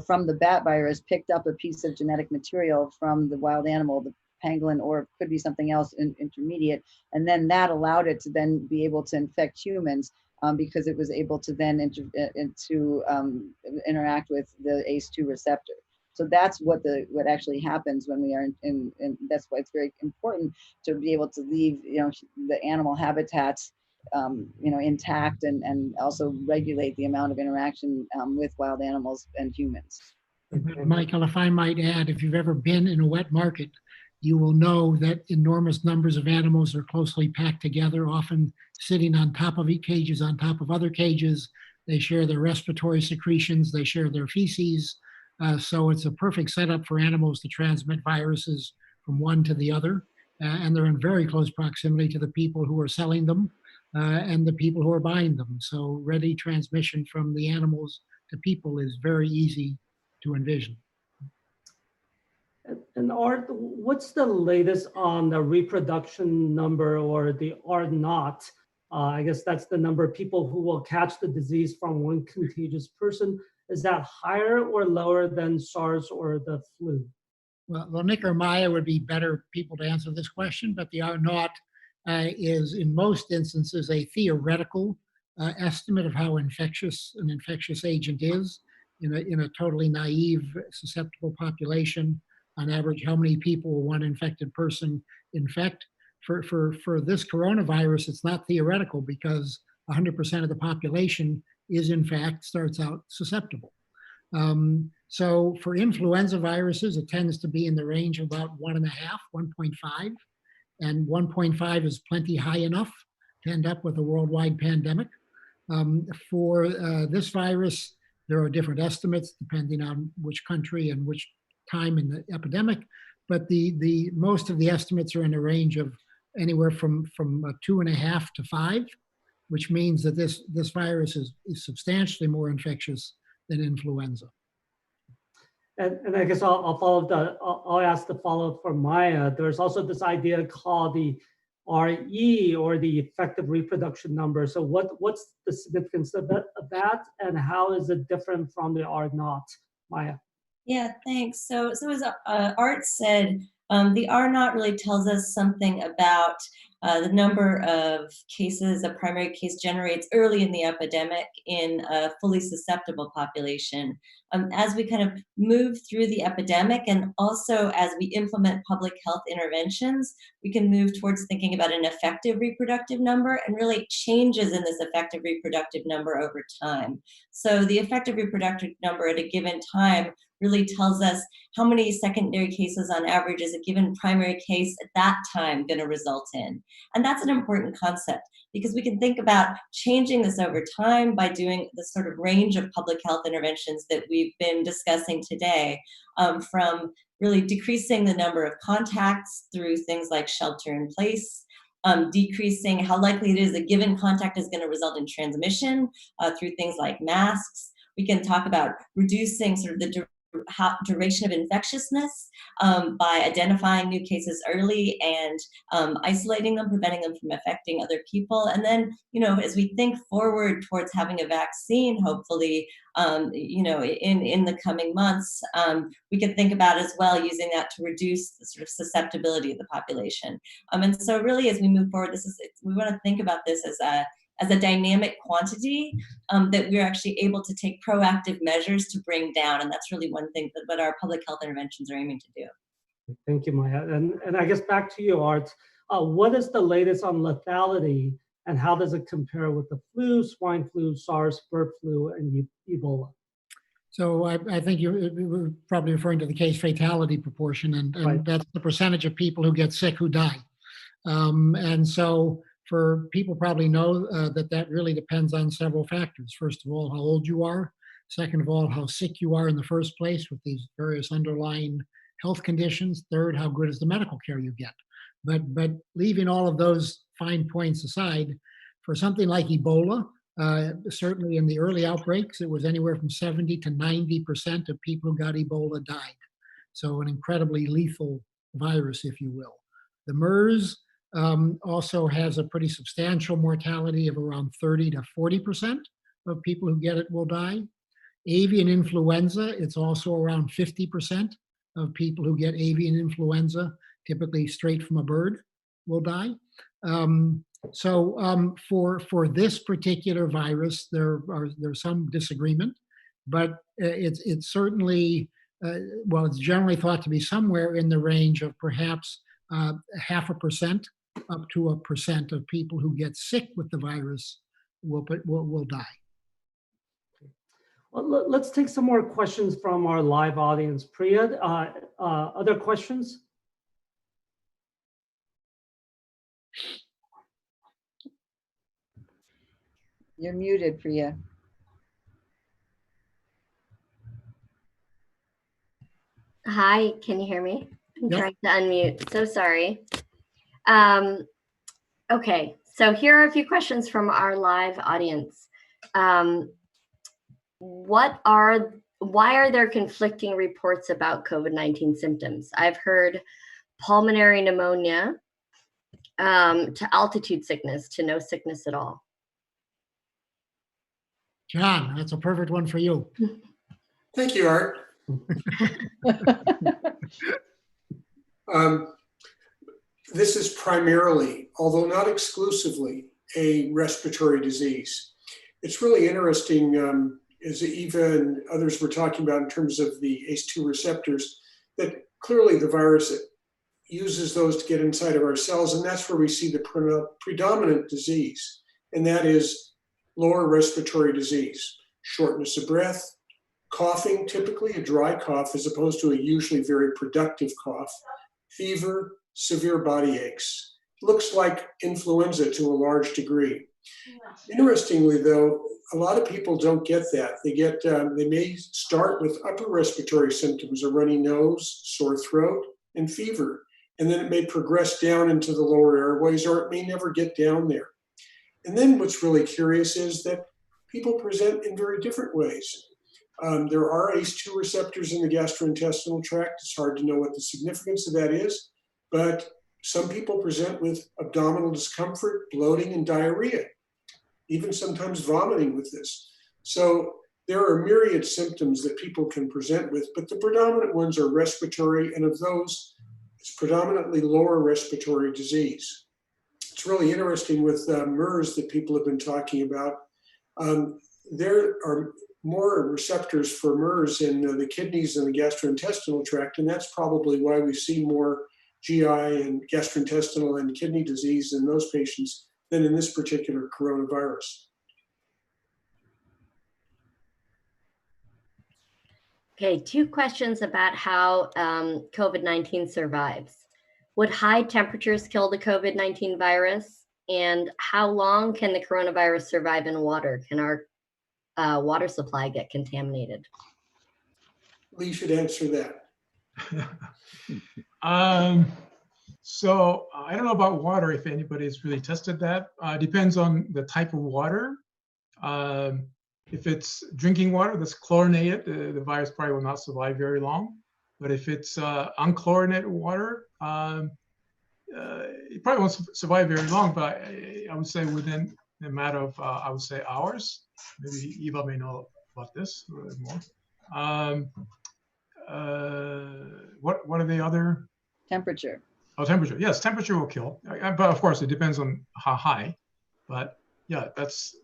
from the bat virus, picked up a piece of genetic material from the wild animal, the pangolin, or it could be something else intermediate. And then that allowed it to then be able to infect humans because it was able to then interact with the ACE2 receptor. So that's what actually happens when we are in that's why it's very important to be able to leave the animal habitats intact, and also regulate the amount of interaction with wild animals and humans. Michael, if I might add, if you've ever been in a wet market, you will know that enormous numbers of animals are closely packed together, often sitting on top of cages, on top of other cages. They share their respiratory secretions, they share their feces. So it's a perfect setup for animals to transmit viruses from one to the other. and they're in very close proximity to the people who are selling them and the people who are buying them. So ready transmission from the animals to people is very easy to envision. And Art, what's the latest on the reproduction number, or the R naught? I guess that's the number of people who will catch the disease from one contagious person. Is that higher or lower than SARS or the flu? Well, Nick or Maya would be better people to answer this question, but the R naught is in most instances a theoretical estimate of how infectious an infectious agent is in a totally naive, susceptible population. On average, how many people will one infected person infect? For this coronavirus, it's not theoretical because 100% of the population is in fact starts out susceptible. So for influenza viruses, it tends to be in the range of about 1.5, 1.5, and 1.5 is plenty high enough to end up with a worldwide pandemic. For this virus, there are different estimates depending on which country and which time in the epidemic, but the most of the estimates are in a range of anywhere from 2.5 to 5, which means that this virus is substantially more infectious than influenza. And I guess I'll ask the follow-up for Maya. There's also this idea called the RE, or the effective reproduction number. So what's the significance of that, and how is it different from the R naught, Maya? Yeah, thanks. So as Art said, the R naught really tells us something about the number of cases a primary case generates early in the epidemic in a fully susceptible population. As we kind of move through the epidemic, and also as we implement public health interventions, we can move towards thinking about an effective reproductive number and really changes in this effective reproductive number over time. So the effective reproductive number at a given time really tells us how many secondary cases on average is a given primary case at that time going to result in. And that's an important concept, because we can think about changing this over time by doing the sort of range of public health interventions that we've been discussing today, from really decreasing the number of contacts through things like shelter in place, decreasing how likely it is a given contact is going to result in transmission through things like masks. We can talk about reducing sort of the duration of infectiousness by identifying new cases early and isolating them, preventing them from affecting other people. And then, as we think forward towards having a vaccine, hopefully, in the coming months, we can think about as well using that to reduce the sort of susceptibility of the population. And so really, as we move forward, we want to think about this as a dynamic quantity that we're actually able to take proactive measures to bring down. And that's really one thing that what our public health interventions are aiming to do. Thank you, Maya. And I guess back to you, Art. What is the latest on lethality, and how does it compare with the flu, swine flu, SARS, bird flu, and Ebola? So I think you're probably referring to the case fatality proportion, and Right. That's the percentage of people who get sick who die. And so for people probably know that really depends on several factors. First of all, how old you are. Second of all, how sick you are in the first place with these various underlying health conditions. Third, how good is the medical care you get. But leaving all of those fine points aside, for something like Ebola, certainly in the early outbreaks, it was anywhere from 70 to 90% of people who got Ebola died. So an incredibly lethal virus, if you will. The MERS also has a pretty substantial mortality of around 30 to 40% of people who get it will die. Avian influenza, it's also around 50% of people who get avian influenza, typically straight from a bird, will die. For this particular virus, there's some disagreement, but it's certainly, it's generally thought to be somewhere in the range of perhaps 0.5% up to 1% of people who get sick with the virus will die. Well, let's take some more questions from our live audience. Priya, other questions? You're muted, Priya. Hi, can you hear me? I'm Yep. trying to unmute. So sorry. Okay, so here are a few questions from our live audience. Why are there conflicting reports about COVID-19 symptoms? I've heard pulmonary pneumonia to altitude sickness to no sickness at all. John, that's a perfect one for you. Thank you, Art. This is primarily, although not exclusively, a respiratory disease. It's really interesting, as Eva and others were talking about in terms of the ACE2 receptors, that clearly the virus uses those to get inside of our cells, and that's where we see the predominant disease, and that is lower respiratory disease, shortness of breath, coughing, typically a dry cough as opposed to a usually very productive cough, fever, severe body aches. Looks like influenza to a large degree. Interestingly, though, a lot of people don't get that. They may start with upper respiratory symptoms, a runny nose, sore throat, and fever, and then it may progress down into the lower airways, or it may never get down there. And then what's really curious is that people present in very different ways. There are ACE2 receptors in the gastrointestinal tract. It's hard to know what the significance of that is, but some people present with abdominal discomfort, bloating, and diarrhea, even sometimes vomiting with this. So there are myriad symptoms that people can present with, but the predominant ones are respiratory, and of those, it's predominantly lower respiratory disease. It's really interesting with MERS that people have been talking about. There are more receptors for MERS in the kidneys and the gastrointestinal tract, and that's probably why we see more GI and gastrointestinal and kidney disease in those patients than in this particular coronavirus. Okay, 2 questions about how COVID-19 survives. Would high temperatures kill the COVID-19 virus? And how long can the coronavirus survive in water? Can our water supply get contaminated? Lee should answer that. So I don't know about water, if anybody's really tested that. Depends on the type of water. If it's drinking water that's chlorinated, the virus probably will not survive very long. But if it's unchlorinated water, it probably won't survive very long, but I would say within a matter of, I would say, hours. Maybe Eva may know about this a little bit more. What are the other? Temperature. Oh, temperature. Yes, temperature will kill. But of course, it depends on how high. But yeah,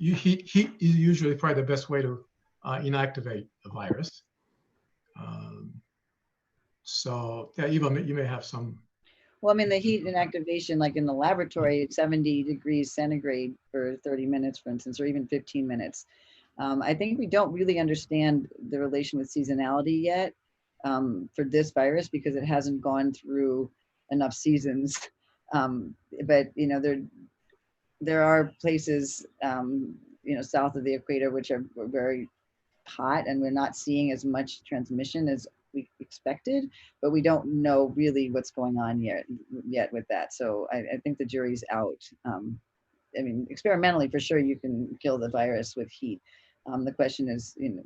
heat is usually probably the best way to inactivate the virus. So yeah, Eva, you may have some. Well, I mean, the heat inactivation, like in the laboratory, at 70 degrees centigrade for 30 minutes, for instance, or even 15 minutes. I think we don't really understand the relation with seasonality yet for this virus because it hasn't gone through enough seasons. But, you know, there are places, you know, south of the equator, which are very hot, and we're not seeing as much transmission as we expected, but we don't know really what's going on yet with that. So I think the jury's out. I mean, experimentally, for sure, you can kill the virus with heat. The question is, you know,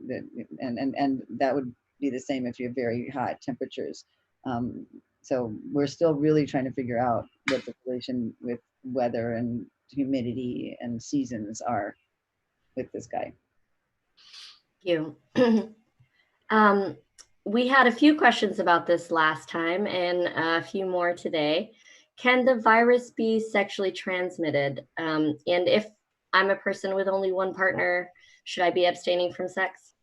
and that would be the same if you have very hot temperatures. So we're still really trying to figure out what the relation with weather and humidity and seasons are with this guy. Thank you. We had a few questions about this last time and a few more today. Can the virus be sexually transmitted? And if I'm a person with only one partner, should I be abstaining from sex?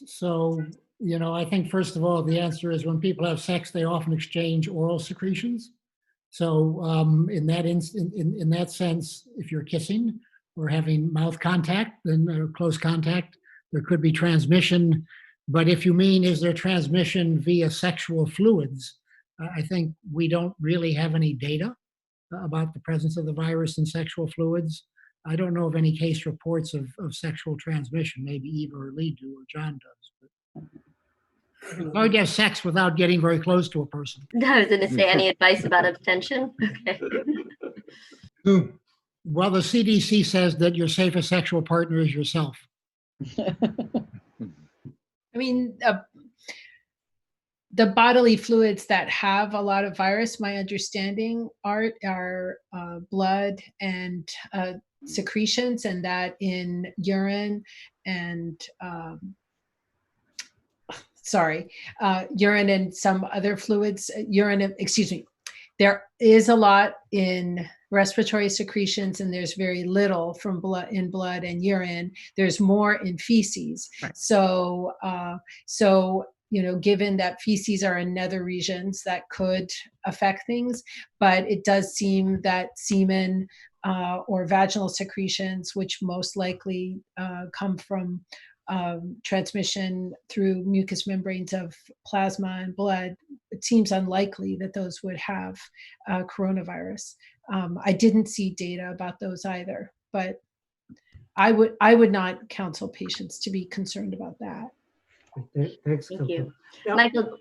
So, you know, I think first of all, the answer is when people have sex, they often exchange oral secretions. So in that sense, if you're kissing or having mouth contact, then close contact, there could be transmission. But if you mean, is there transmission via sexual fluids? I think we don't really have any data about the presence of the virus in sexual fluids. I don't know of any case reports of sexual transmission. Maybe Eva or Lee do, or John does. I don't It's know. hard to have sex without getting very close to a person. I was going to say, any advice about abstention? Okay. Zoom. Well, the CDC says that your safest sexual partner is yourself. I mean, the bodily fluids that have a lot of virus, my understanding are blood and secretions, and that in urine and urine and some other fluids, there is a lot in respiratory secretions, and there's very little from blood and urine. There's more in feces. Right. So, given that feces are in nether regions, that could affect things, but it does seem that semen or vaginal secretions, which most likely come from transmission through mucous membranes of plasma and blood, it seems unlikely that those would have coronavirus. I didn't see data about those either, but I would not counsel patients to be concerned about that. Thanks, Thank you. Coco. Yeah, Michael,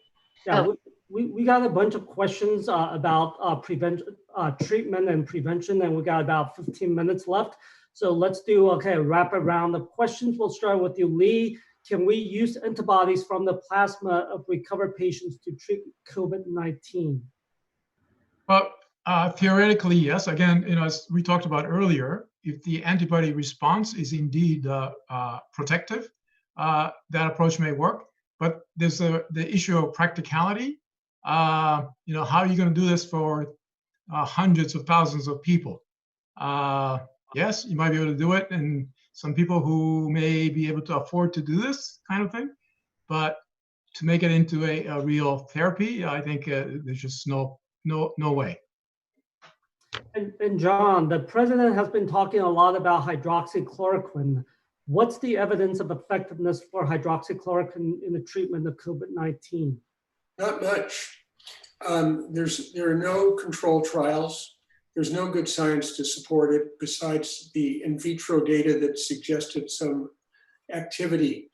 yeah, oh. we got a bunch of questions about treatment and prevention, and we got about 15 minutes left. So let's do a rapid round of questions. We'll start with you, Lee. Can we use antibodies from the plasma of recovered patients to treat COVID-19? Well, theoretically, yes. Again, as we talked about earlier, if the antibody response is indeed protective, that approach may work. But there's the issue of practicality. How are you going to do this for hundreds of thousands of people? Yes, you might be able to do it, and some people who may be able to afford to do this kind of thing. But to make it into a real therapy, I think there's just no way. And John, the president has been talking a lot about hydroxychloroquine. What's the evidence of effectiveness for hydroxychloroquine in the treatment of COVID-19? Not much. There are no controlled trials. There's no good science to support it besides the in vitro data that suggested some activity.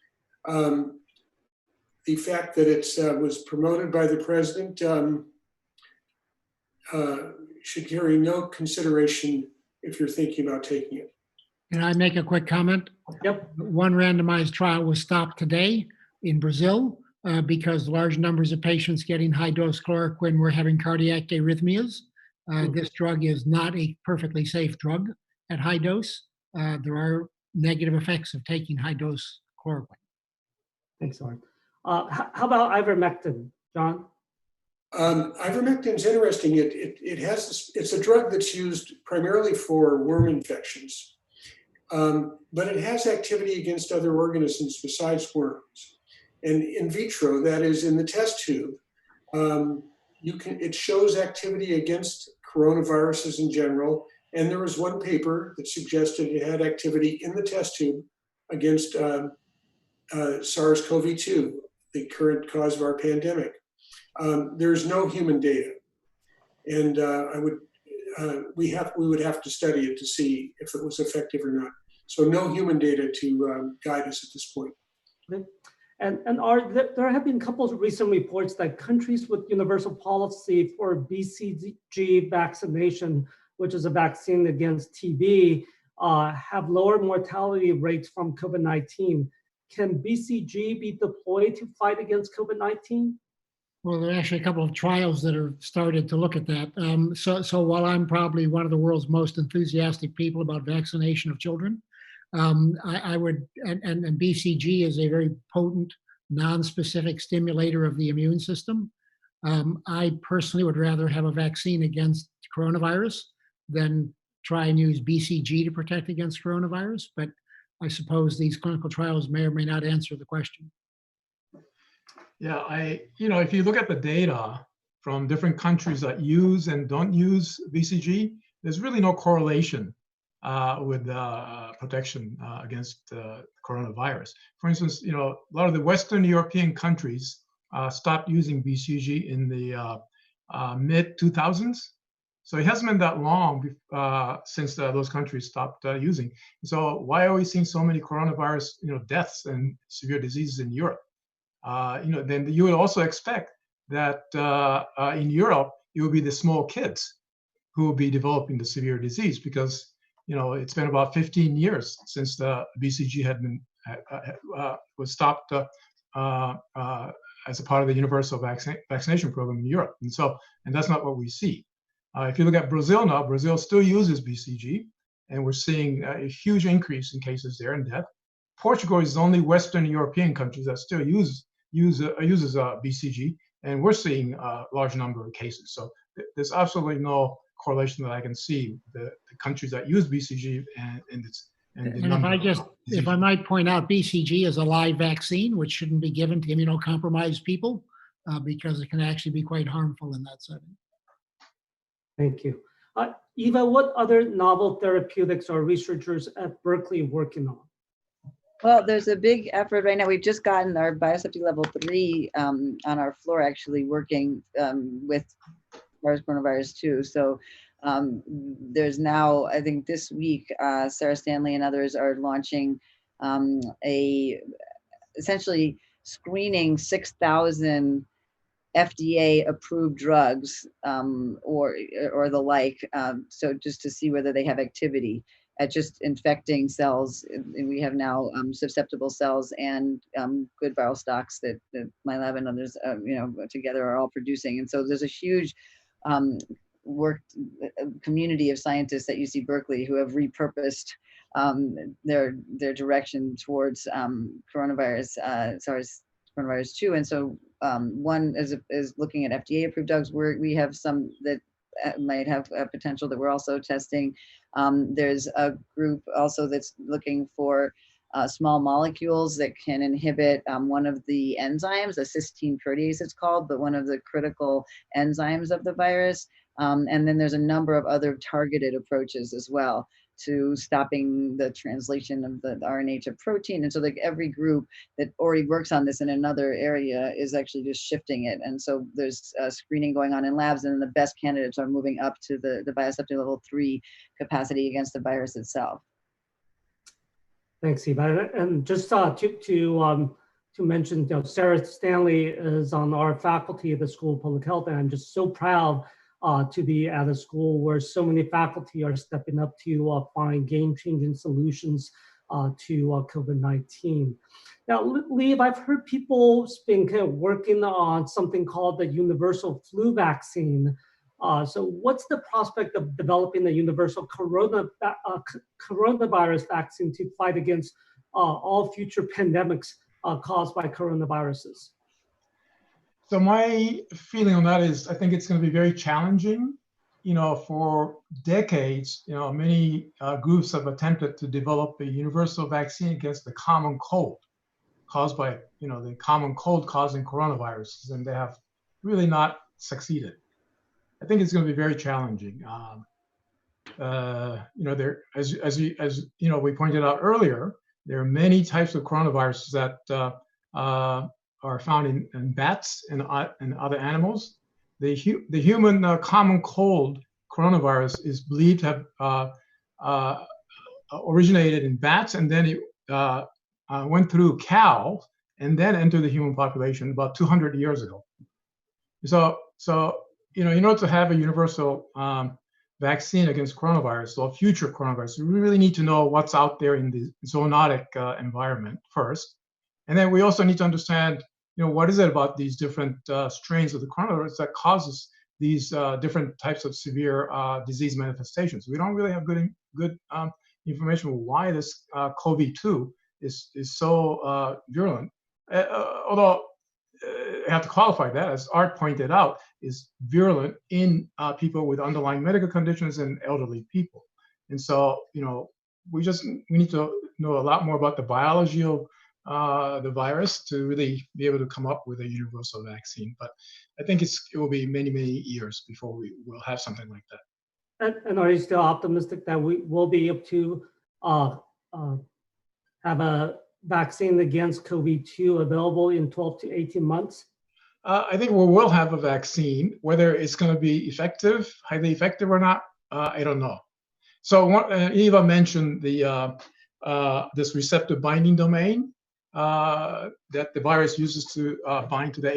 The fact that it was promoted by the president should carry no consideration if you're thinking about taking it. Can I make a quick comment? Yep. One randomized trial was stopped today in Brazil because large numbers of patients getting high-dose chloroquine were having cardiac arrhythmias. This drug is not a perfectly safe drug at high dose. There are negative effects of taking high-dose chloroquine. Thanks, Art. How about ivermectin, John? Ivermectin is interesting. It's a drug that's used primarily for worm infections, but it has activity against other organisms besides worms. And in vitro, that is in the test tube, it shows activity against coronaviruses in general. And there was one paper that suggested it had activity in the test tube against SARS-CoV-2, the current cause of our pandemic. There's no human data, and we would have to study it to see if it was effective or not. So no human data to guide us at this point. Okay. And there have been a couple of recent reports that countries with universal policy for BCG vaccination, which is a vaccine against TB, have lower mortality rates from COVID-19. Can BCG be deployed to fight against COVID-19? Well, there are actually a couple of trials that are started to look at that. So while I'm probably one of the world's most enthusiastic people about vaccination of children, I would, and BCG is a very potent, non-specific stimulator of the immune system. I personally would rather have a vaccine against coronavirus than try and use BCG to protect against coronavirus, but I suppose these clinical trials may or may not answer the question. Yeah, if you look at the data from different countries that use and don't use BCG, there's really no correlation with protection against coronavirus. For instance, a lot of the Western European countries stopped using BCG in the mid-2000s. So it hasn't been that long since those countries stopped using. So why are we seeing so many coronavirus deaths and severe diseases in Europe? then you would also expect that in Europe, it will be the small kids who will be developing the severe disease, because it's been about 15 years since the BCG had been was stopped as a part of the universal vaccination program in Europe, and that's not what we see. If you look at Brazil now, Brazil still uses BCG, and we're seeing a huge increase in cases there and death. Portugal is the only Western European country that still uses BCG, and we're seeing a large number of cases. So there's absolutely no correlation that I can see the countries that use BCG and if I might point out, BCG is a live vaccine, which shouldn't be given to immunocompromised people because it can actually be quite harmful in that setting. Thank you. Eva, what other novel therapeutics are researchers at Berkeley working on? Well, there's a big effort right now. We've just gotten our biosafety level 3 on our floor, actually working with SARS coronavirus 2. So there's now, I think this week, Sarah Stanley and others are launching essentially screening 6,000 FDA approved drugs or the like. So just to see whether they have activity at just infecting cells. And we have now susceptible cells and good viral stocks that my lab and others, together are all producing. And so there's a huge community of scientists at UC Berkeley who have repurposed their direction towards coronavirus, SARS coronavirus 2. And so one is looking at FDA approved drugs. We have some that might have a potential that we're also testing. There's a group also that's looking for small molecules that can inhibit one of the enzymes, a cysteine protease it's called, but one of the critical enzymes of the virus. And then there's a number of other targeted approaches as well to stopping the translation of the RNA to protein. And so like every group that already works on this in another area is actually just shifting it. And so there's screening going on in labs, and the best candidates are moving up to the biosafety level 3 capacity against the virus itself. Thanks, Eva. And just to mention, Sarah Stanley is on our faculty at the School of Public Health, and I'm just so proud to be at a school where so many faculty are stepping up to find game-changing solutions to COVID-19. Now, Liev, I've heard people been kind of working on something called the universal flu vaccine. So what's the prospect of developing a universal coronavirus vaccine to fight against all future pandemics caused by coronaviruses? So my feeling on that is, I think it's going to be very challenging. For decades, many groups have attempted to develop a universal vaccine against the common cold caused by, the common cold causing coronaviruses, and they have really not succeeded. I think it's going to be very challenging. There, as we pointed out earlier, there are many types of coronaviruses that are found in bats and other animals. The human common cold coronavirus is believed to have originated in bats, and then it went through cows and then entered the human population about 200 years ago. So in order to have a universal vaccine against coronavirus or future coronavirus, we really need to know what's out there in the zoonotic environment first. And then we also need to understand, what is it about these different strains of the coronavirus that causes these different types of severe disease manifestations. We don't really have good information on why this COVID-2 is so virulent. Although I have to qualify that, as Art pointed out, is virulent in people with underlying medical conditions and elderly people. And so, we need to know a lot more about the biology of the virus to really be able to come up with a universal vaccine. But I think it will be many, many years before we will have something like that. And are you still optimistic that we will be able to have a vaccine against COVID-2 available in 12 to 18 months? I think we will have a vaccine. Whether it's going to be effective, highly effective or not, I don't know. So Eva mentioned this receptor binding domain. that the virus uses to bind to the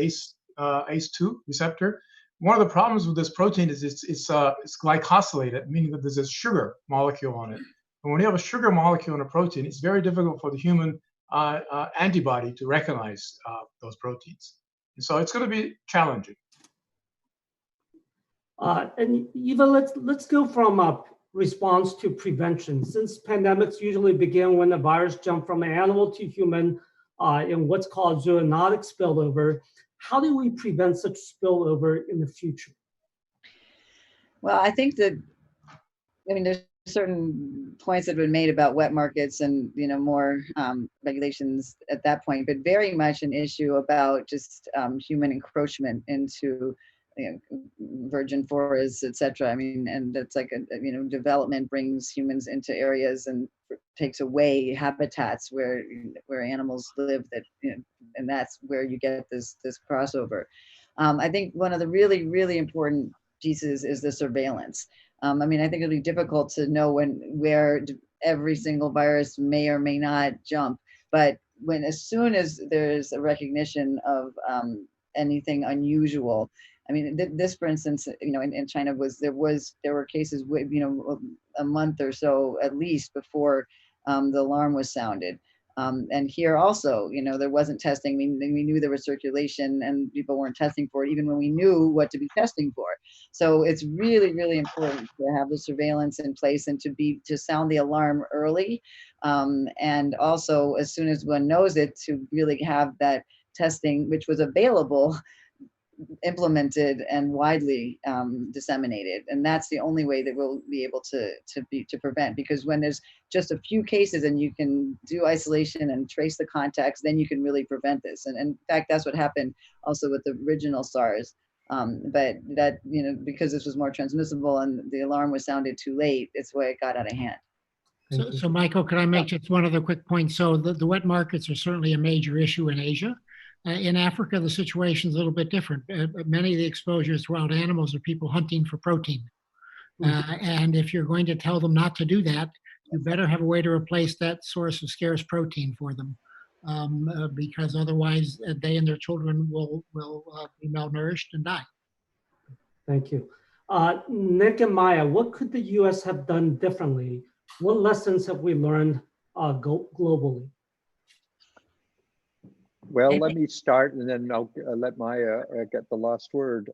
ACE2 receptor. One of the problems with this protein is it's glycosylated, meaning that there's a sugar molecule on it. And when you have a sugar molecule in a protein, it's very difficult for the human antibody to recognize those proteins. And so it's going to be challenging. And Eva, let's go from response to prevention. Since pandemics usually begin when the virus jumps from animal to human in what's called zoonotic spillover, how do we prevent such spillover in the future? Well, I think that, I mean, there's certain points that have been made about wet markets and, you know, more regulations at that point, but very much an issue about just human encroachment into, you know, virgin forests, et cetera. I mean, and that's like, you know, development brings humans into areas and takes away habitats where animals live, that, you know, and that's where you get this crossover. I think one of the really, really important pieces is the surveillance. I mean, I think it'll be difficult to know where every single virus may or may not jump, but as soon as there's a recognition of anything unusual, I mean, this, for instance, you know, in China there were cases, you know, a month or so at least before the alarm was sounded. And here also, you know, there wasn't testing. We knew there was circulation and people weren't testing for it, even when we knew what to be testing for. So it's really, really important to have the surveillance in place and to sound the alarm early. And also, as soon as one knows it, to really have that testing, which was available, implemented and widely disseminated. And that's the only way that we'll be able to prevent, because when there's just a few cases and you can do isolation and trace the contacts, then you can really prevent this. And in fact, that's what happened also with the original SARS. But that, you know, because this was more transmissible and the alarm was sounded too late, it's why it got out of hand. So Michael, could I make just one other quick point? So the wet markets are certainly a major issue in Asia. In Africa, the situation is a little bit different. Many of the exposures to wild animals are people hunting for protein. And if you're going to tell them not to do that, you better have a way to replace that source of scarce protein for them, because otherwise they and their children will be malnourished and die. Thank you. Nick and Maya, what could the US have done differently? What lessons have we learned globally? Well, let me start and then I'll let Maya get the last word.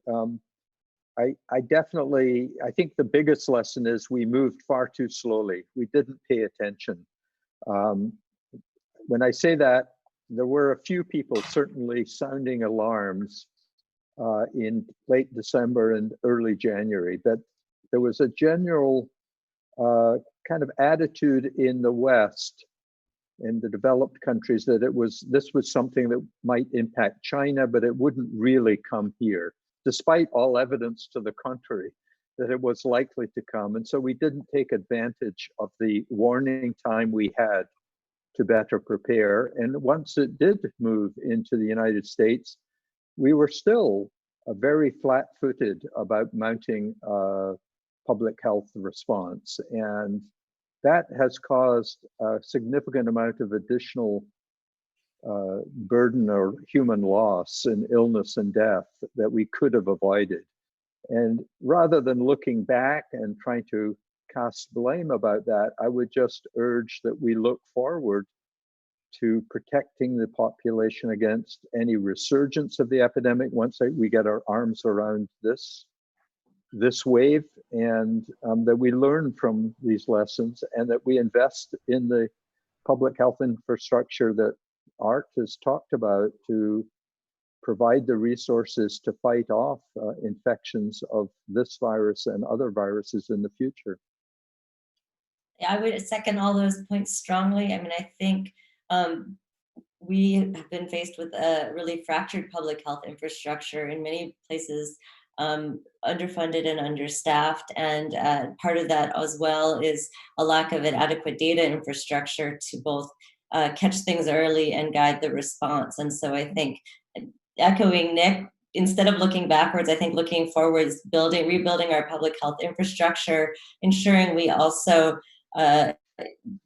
I think the biggest lesson is we moved far too slowly. We didn't pay attention. When I say that, there were a few people certainly sounding alarms in late December and early January, but there was a general kind of attitude in the West, in the developed countries, that this was something that might impact China, but it wouldn't really come here, despite all evidence to the contrary, that it was likely to come. And so we didn't take advantage of the warning time we had to better prepare. And once it did move into the United States, we were still very flat-footed about mounting a public health response. And that has caused a significant amount of additional burden or human loss and illness and death that we could have avoided. And rather than looking back and trying to cast blame about that, I would just urge that we look forward to protecting the population against any resurgence of the epidemic once we get our arms around this wave, and that we learn from these lessons and that we invest in the public health infrastructure that Art has talked about to provide the resources to fight off infections of this virus and other viruses in the future. I would second all those points strongly. I mean, I think we have been faced with a really fractured public health infrastructure in many places, underfunded and understaffed. And part of that as well is a lack of an adequate data infrastructure to both catch things early and guide the response. And so I think, echoing Nick, instead of looking backwards, I think looking forwards, rebuilding our public health infrastructure, ensuring we also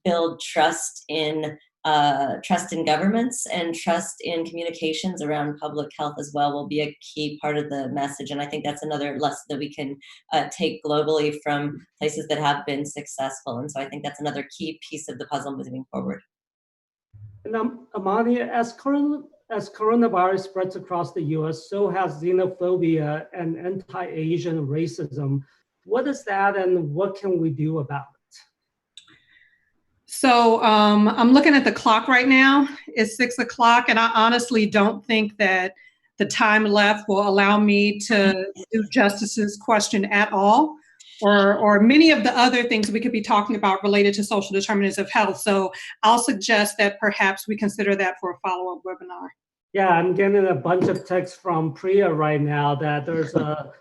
build trust in trust in governments and trust in communications around public health as well will be a key part of the message. And I think that's another lesson that we can take globally from places that have been successful. And so I think that's another key piece of the puzzle moving forward. And Amani, as coronavirus spreads across the US, so has xenophobia and anti-Asian racism. What is that and what can we do about it? So I'm looking at the clock right now. It's 6 o'clock, and I honestly don't think that the time left will allow me to do Justice's question at all, or many of the other things we could be talking about related to social determinants of health. So I'll suggest that perhaps we consider that for a follow-up webinar. Yeah, I'm getting a bunch of texts from Priya right now that there's a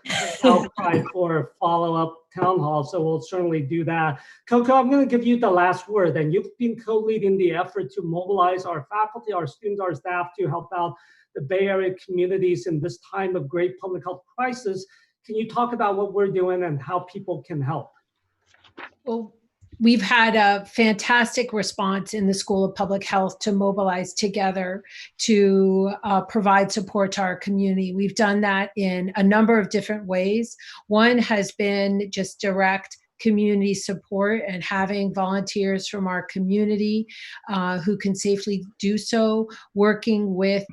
outcry for a follow-up town hall, so we'll certainly do that. Coco, I'm going to give you the last word, and you've been co-leading the effort to mobilize our faculty, our students, our staff to help out the Bay Area communities in this time of great public health crisis. Can you talk about what we're doing and how people can help? Well, we've had a fantastic response in the School of Public Health to mobilize together to provide support to our community. We've done that in a number of different ways. One has been just direct community support and having volunteers from our community who can safely do so, working with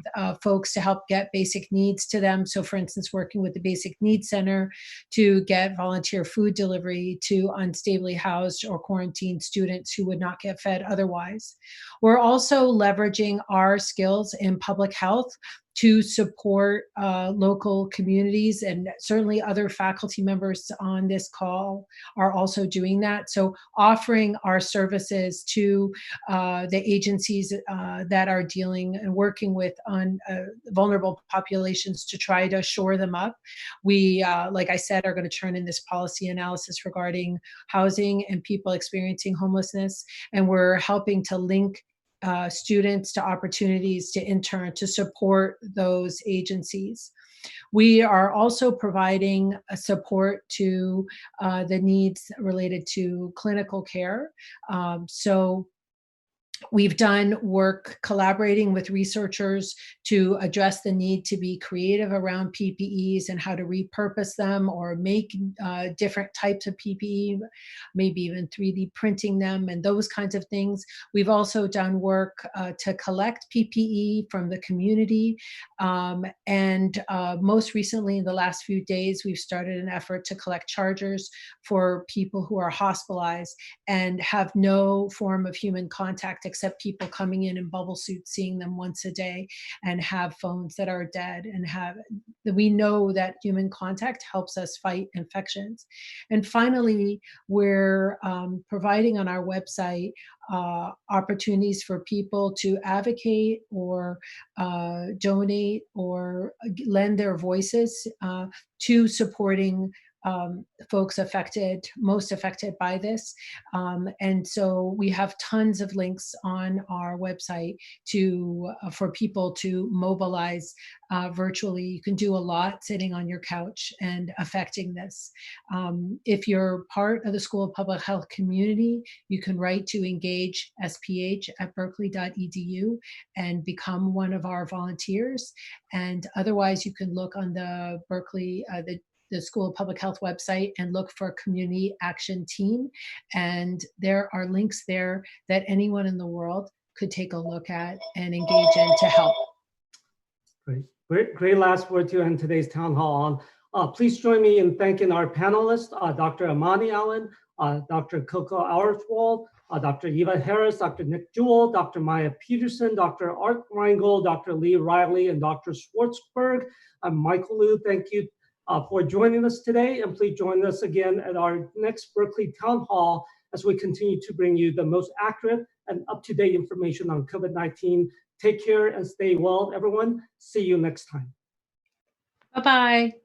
folks to help get basic needs to them. So for instance, working with the Basic Needs Center to get volunteer food delivery to unstably housed or quarantined students who would not get fed otherwise. We're also leveraging our skills in public health to support local communities, and certainly other faculty members on this call are also doing that. So offering our services to the agencies that are dealing and working with vulnerable populations to try to shore them up. We, like I said, are going to turn in this policy analysis regarding housing and people experiencing homelessness, and we're helping to link students to opportunities to intern to support those agencies. We are also providing support to the needs related to clinical care. So we've done work collaborating with researchers to address the need to be creative around PPEs and how to repurpose them or make different types of PPE, maybe even 3D printing them and those kinds of things. We've also done work to collect PPE from the community. And most recently, in the last few days, we've started an effort to collect chargers for people who are hospitalized and have no form of human contact except people coming in bubble suits, seeing them once a day, and have phones that are dead, and we know that human contact helps us fight infections. And finally, we're providing on our website opportunities for people to advocate or donate or lend their voices to supporting folks most affected by this. And so we have tons of links on our website for people to mobilize virtually. You can do a lot sitting on your couch and affecting this. If you're part of the School of Public Health community, you can write to engage@berkeley.edu and become one of our volunteers. And otherwise, you can look on the Berkeley, the School of Public Health website and look for Community Action Team. And there are links there that anyone in the world could take a look at and engage in to help. Great last word to end today's town hall on. Please join me in thanking our panelists, Dr. Amani Allen, Dr. Coco Auerswald, Dr. Eva Harris, Dr. Nick Jewell, Dr. Maya Peterson, Dr. Art Reingold, Dr. Lee Riley, and Dr. Schwartzberg. I'm Michael Liu. Thank you for joining us today, and please join us again at our next Berkeley Town Hall as we continue to bring you the most accurate and up-to-date information on COVID-19. Take care and stay well, everyone. See you next time. Bye-bye.